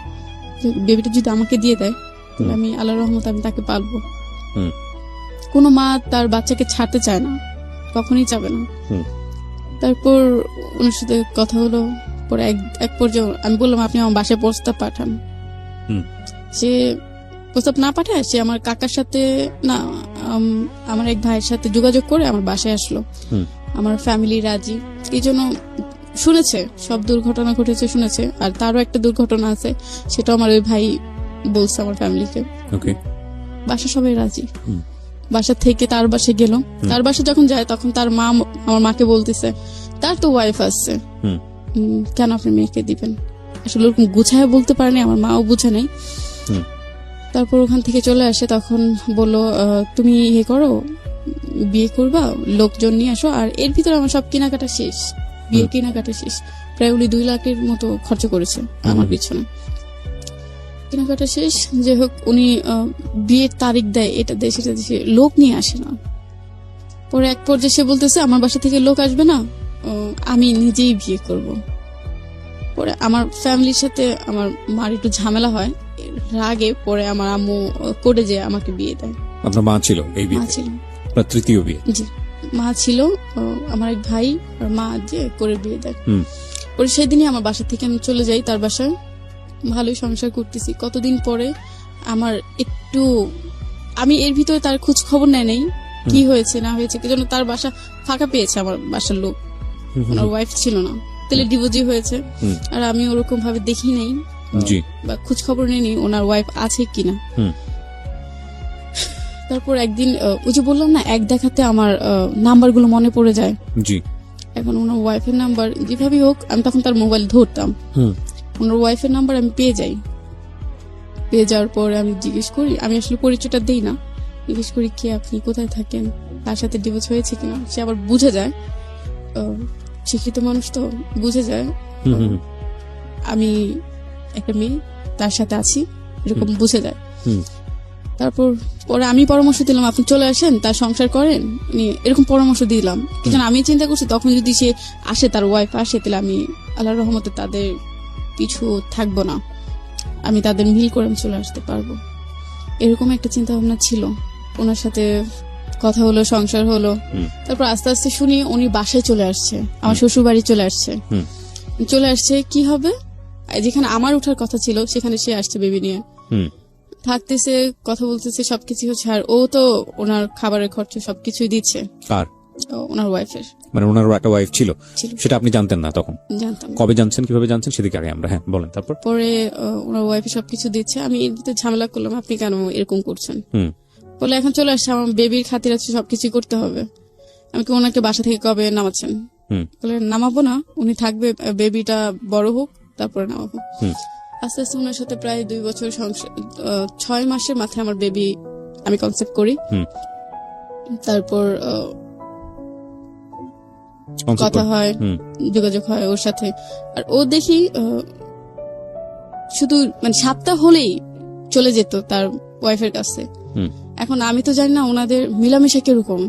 বেবিটা যদি আমাকে দিয়ে দেয় তাহলে আমি আল্লাহর রহমত আমি তাকে পালবো। কোনো মা তার বাচ্চাকে ছাড়তে চায় না, কখনই চাবে না। তারপর ওনার সাথে কথা হলো। পরে এক পর্যায়ে আমি বললাম, আপনি আমার বাসায় প্রস্তাব পাঠান। সে প্রস্তাব না পাঠায়, সে আমার কাকার সাথে না, আমার এক ভাইয়ের সাথে যোগাযোগ করে আমার বাসায় আসলো। আমার ফ্যামিলি রাজি, এই জন্য শুনেছে, সব দুর্ঘটনা ঘটেছে শুনেছে। আর তারও একটা দুর্ঘটনা আছে, সেটা আমার ওই ভাই বলছে আমার ফ্যামিলিকে। বাসা সবাই রাজি। বাসা থেকে তার বাসে গেল। তার বাসা যখন যায় তখন তার মা আমার মাকে বলতেছে, তার তো ওয়াইফ আসছে, কেন আপনি মেয়েকে দিবেন? আসলে ওরকম গুছায় বলতে পারেনি, আমার মাও বুঝে নাই। তারপর ওখান থেকে চলে আসে, তখন বললো, তুমি ইয়ে করো, বিয়ে করবা, লোকজন নিয়ে আসো। আর এর ভিতরে আমার সব কেনাকাটা শেষ, বিয়ের কেনাকাটা শেষ। প্রায় উনি 2 লাখের মতো খরচ করেছে আমার পিছনে, কেনাকাটা শেষ। যে হোক, উনি বিয়ের তারিখ দেয়, এটা দেয় সেটা দেশে, লোক নিয়ে আসে না। পরে এক পর্যায়ে সে বলতেছে, আমার বাসা থেকে লোক আসবে না, আমি নিজেই বিয়ে করব। পরে আমার ফ্যামিলির সাথে আমার মার একটু ঝামেলা হয়, রাগে পরে আমার আম্মু কোর্টে যে আমাকে বিয়ে দেয়। আপনার মা ছিল এই বিয়ে? মা ছিল, তৃতীয় বিয়ে। জি, মা ছিল, আমার এক ভাই আর মা যে করে বিয়ে দেয়। পরে সেদিনই আমার বাসা থেকে আমি চলে যাই তার বাসায়। ভালোই সংসার করতেছি। কতদিন পরে আমার একটু, আমি এর ভিতরে তার খোঁজ খবর নেয় নাই, কি হয়েছে না হয়েছে, কি জন্য তার বাসা ফাঁকা পেয়েছে আমার বাসার লোক, ওনার ওয়াইফ ছিল না, তাহলে ডিভোর্সই হয়েছে। আর আমি ওরকম ভাবে দেখি নাই বা খোঁজ খবর নেই ওনার ওয়াইফ আছে কিনা। তারপর একদিন, ওই যে বললাম না, এক দেখাতে আমার নাম্বার গুলো মনে পড়ে যায়। এখন ওনার ওয়াইফের নাম্বার যেভাবে হোক, আমি তখন তার মোবাইল ধরতাম, ওনার ওয়াইফের নাম্বার আমি পেয়ে যাই। পেয়ে যাওয়ার পরে আমি জিজ্ঞেস করি, আমি আসলে পরিচয়টা দেই না, জিজ্ঞেস করি কে আপনি, কোথায় থাকেন, তার সাথে ডিভোর্স হয়েছে কিনা। সে আবার বুঝে যায়, শিক্ষিত মানুষ তো বুঝে যায় আমি একটা মেয়ে তার সাথে আছি, এরকম বুঝে যায়। তারপর পরে আমি পরামর্শ দিলাম, আপনি চলে আসেন, তার সংসার করেন, এরকম পরামর্শ দিলাম। কিন্তু আমি চিন্তা করছি, তখন যদি সে আসে, তার ওয়াইফ আসে, তাহলে আমি আল্লাহর রহমতে তাদের পিছু থাকবো না, আমি তাদের মিল করে আমি চলে আসতে পারবো, এরকম একটা চিন্তা ভাবনা ছিল। ওনার সাথে কথা হলো, সংসার হলো। তারপর আস্তে আস্তে শুনি উনি বাসায় চলে আসছে, আমার শ্বশুর বাড়ি চলে আসছে। কি হবে, যেখানে আমার ওঠার কথা ছিল সেখানে সে আসছে বেবি নিয়ে। থাকতেছে, কথা বলতেছে, সবকিছু হচ্ছে। আর ও তো ওনার খাবারের খরচ সবকিছুই দিচ্ছে। কার? ওনার ওয়াইফের। মানে ওনারও একটা ওয়াইফ ছিল, সেটা আপনি জানতেন না তখন? জানতাম। কবে জানছেন, কিভাবে জানছেন সেদিকে আগে আমরা, হ্যাঁ বলেন। তারপর পরে ওনার ওয়াইফের সবকিছু দিচ্ছে। আমি এতে ঝামেলা করলাম, আপনি কেন এরকম করছেন? বলে এখন চলে আসছে, আমার বেবির খাতির আছে, সবকিছু করতে হবে। আমি কি ওনাকে বাসা থেকে কবে নামাচ্ছেন? বলে নামাবো না, উনি থাকবে, বেবিটা বড় হোক তারপরে নামাবো। আস্তে আস্তে ওনার সাথে প্রায় 2 বছর সংসার, 6 মাসের মাথায় আমার বেবি আমি কনসেপ্ট করি। তারপর কথা হয়, যোগাযোগ হয় ওর সাথে। আর ও দেখি শুধু মানে সপ্তাহ হলেই চলে যেত তার ওয়াইফের কাছে। এখন আমি তো জানি না ওনাদের মিলামিশা কিরকম,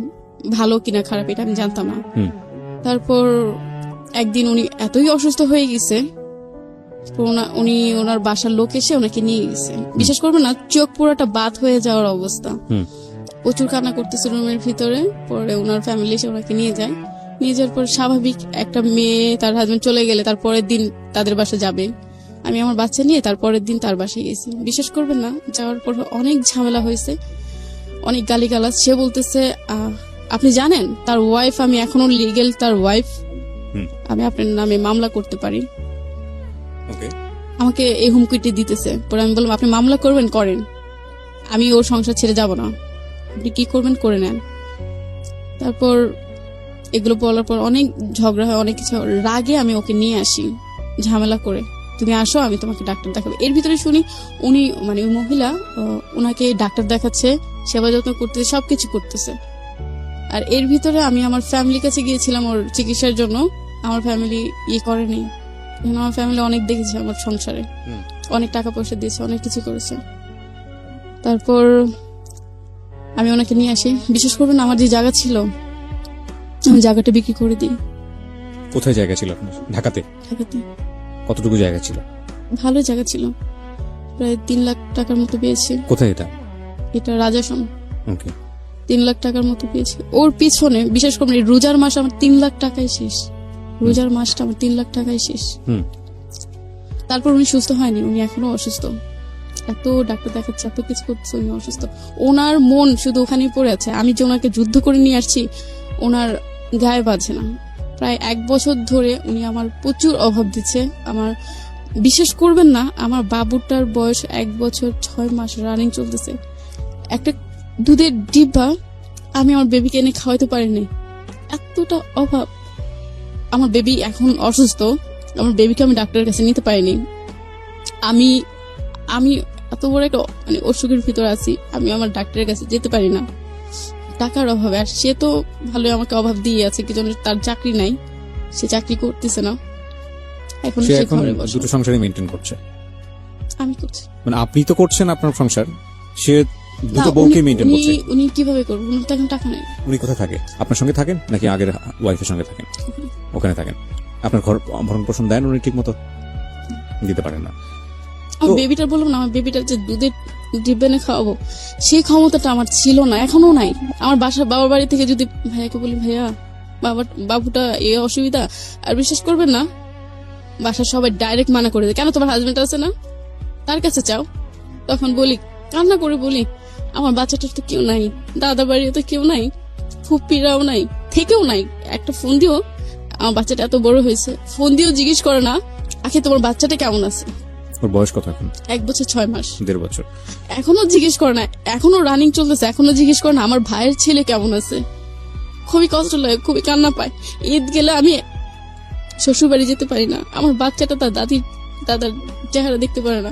ভালো কিনা খারাপ, এটা আমি জানতাম না। তারপর একদিন উনি এতই অসুস্থ হয়ে গেছে, উনি ওনার বাসার লোক এসে ওনাকে নিয়ে গেছে। বিশেষ করবেন না, চোখ পুরোটা বাদ হয়ে যাওয়ার অবস্থা, প্রচুর কান্না করতেছে রুমের ভিতরে। পরে ওনার ফ্যামিলি এসে ওনাকে নিয়ে যায়। নিয়ে যাওয়ার পর স্বাভাবিক একটা মেয়ে তার হাজবেন্ড চলে গেলে তারপরের দিন তাদের বাসা যাবে, আমি আমার বাচ্চা নিয়ে তারপরের দিন তার বাসায় গেছি। বিশ্বাস করবেন না, যাওয়ার পর অনেক ঝামেলা হয়েছে, অনেক গালিগালাজ। সে বলতেছে আপনি জানেন তার ওয়াইফ, আমি এখনো লিগেল তার ওয়াইফ, আমি আপনার নামে মামলা করতে পারি। আমাকে এই হুমকিটি দিতেছে। পরে আমি বললাম আপনি মামলা করবেন, করেন, আমি ওর সংসার ছেড়ে যাব না, আপনি কি করবেন করে নেন। তারপর এগুলো বলার পর অনেক ঝগড়া হয়, অনেক কিছু। রাগে আমি ওকে নিয়ে আসি, ঝামেলা করে, তুমি আসো আমি তোমাকে ডাক্তার দেখাবো। এর ভিতরে শুনি উনি মানে ওই মহিলা ওনাকে ডাক্তার দেখাচ্ছে, সেবা যত্ন করতেছে, সবকিছু করতেছে। আর এর ভিতরে আমি আমার ফ্যামিলির কাছে গিয়েছিলাম ওর চিকিৎসার জন্য, আমার ফ্যামিলি করেনি। আমার ফ্যামিলি অনেক দেখেছে আমার সংসারে, অনেক টাকা পয়সা দিয়েছে, অনেক কিছু করেছে। তারপর আমি ওনাকে নিয়ে আসি। বিশেষ করবেন আমার যে জায়গা ছিল, আমি জায়গাটা বিক্রি করে দিই। কোথায় জায়গা ছিল আপনার? ঢাকাতে? ঢাকাতে। কতটুকু জায়গা ছিল? ভালো জায়গা ছিল, প্রায় 3 লাখ টাকার মতো পেয়েছি। কোথায় এটা? এটা রাজাসন। ওকে। 3 লাখ টাকার মতো পেয়েছি ওর পিছনে। বিশেষ করে রোজার মাস আমার 3 লাখ টাকাই শেষ, রোজার মাসটা আমার 3 লাখ টাকাই শেষ। তারপর উনি সুস্থ হয়নি, উনি এখনো অসুস্থ, এত ডাক্তার দেখাচ্ছে, এত কিছু করছে, উনি অসুস্থ। ওনার মন শুধু ওখানেই পড়ে আছে। আমি যে ওনাকে যুদ্ধ করে নিয়ে আসছি, ওনার গায়ে বাজে না। প্রায় 1 বছর ধরে উনি আমার প্রচুর অভাব দিচ্ছে। আমার বিশ্বাস করবেন না, আমার বাবুটার বয়স 1 বছর 6 মাস রানিং চলতেছে। একটা দুধের ডিব্বা আমি আমার বেবিকে এনে খাওয়াইতে পারিনি, এতটা অভাব। আমার বেবি এখন অসুস্থ, আমার বেবিকে আমি ডাক্তারের কাছে নিতে পারিনি। আমি আমি এত বড় একটা মানে অসুখের ভিতরে আছি, আমি আমার ডাক্তারের কাছে যেতে পারি না, টাকার অভাবে। আর সে তো ভালোই আমাকে অভাব দিয়ে আছে, কি জন্য তার চাকরি নাই, সে চাকরি করতেছে না, এখন সে ঘরে বসে দুটো সংসারই মেইনটেইন করছে। আমি করছি, মানে আপনি তো করছেন আপনার সংসার, সে দুটো বউকে মেইনটেইন করছে। উনি কিভাবে করবে? উনি তো এখন টাকা নাই। উনি কোথায় থাকে? আপনার সঙ্গে থাকেন নাকি আগের ওয়াইফের সঙ্গে থাকেন? ওখানে থাকেন। আপনার ঘর ভরণ পোষণ দেন উনি ঠিক মতো? দিতে পারেন না। আমার বেবিটা বললাম না, আমার বেবিটার যে দুধের ডিব্বা খাওয়াবো সেই ক্ষমতাটা আমার ছিল না, এখনো নাই। আমার বাবার বাড়ি থেকে যদি ভাইয়াকে বলি, ভাইয়া বাবুটা এই অসুবিধা, আর বিশ্বাস করবেন না, বাসার সবাই ডাইরেক্ট মানা করে দেয়, কেন তোমার হাজবেন্ড আছে না, তার কাছে চাও। তখন বলি, কান্না করে বলি, আমার বাচ্চাটার তো কেউ নাই, দাদা বাড়িও তো কেউ নাই, ফুপিরাও নাই, থেকেও নাই। একটা ফোন দিও, আমার বাচ্চাটা এত বড় হয়েছে, ফোন দিয়েও জিজ্ঞেস করে না আখে তোমার বাচ্চাটা কেমন আছে। ওর বয়স কত এখন? 1 বছর 6 মাস। 1.5 বছর। এখনো জিজ্ঞেস করে না, এখনো রানিং চলতেছে, এখনো জিজ্ঞেস করে না আমার ভাইয়ের ছেলে কেমন আছে। খুবই কষ্ট লাগে, খুবই কান্না পায়। ঈদ গেলে আমি শ্বশুর বাড়ি যেতে পারি না, আমার বাচ্চাটা তার দাদার চেহারা দেখতে পারে না।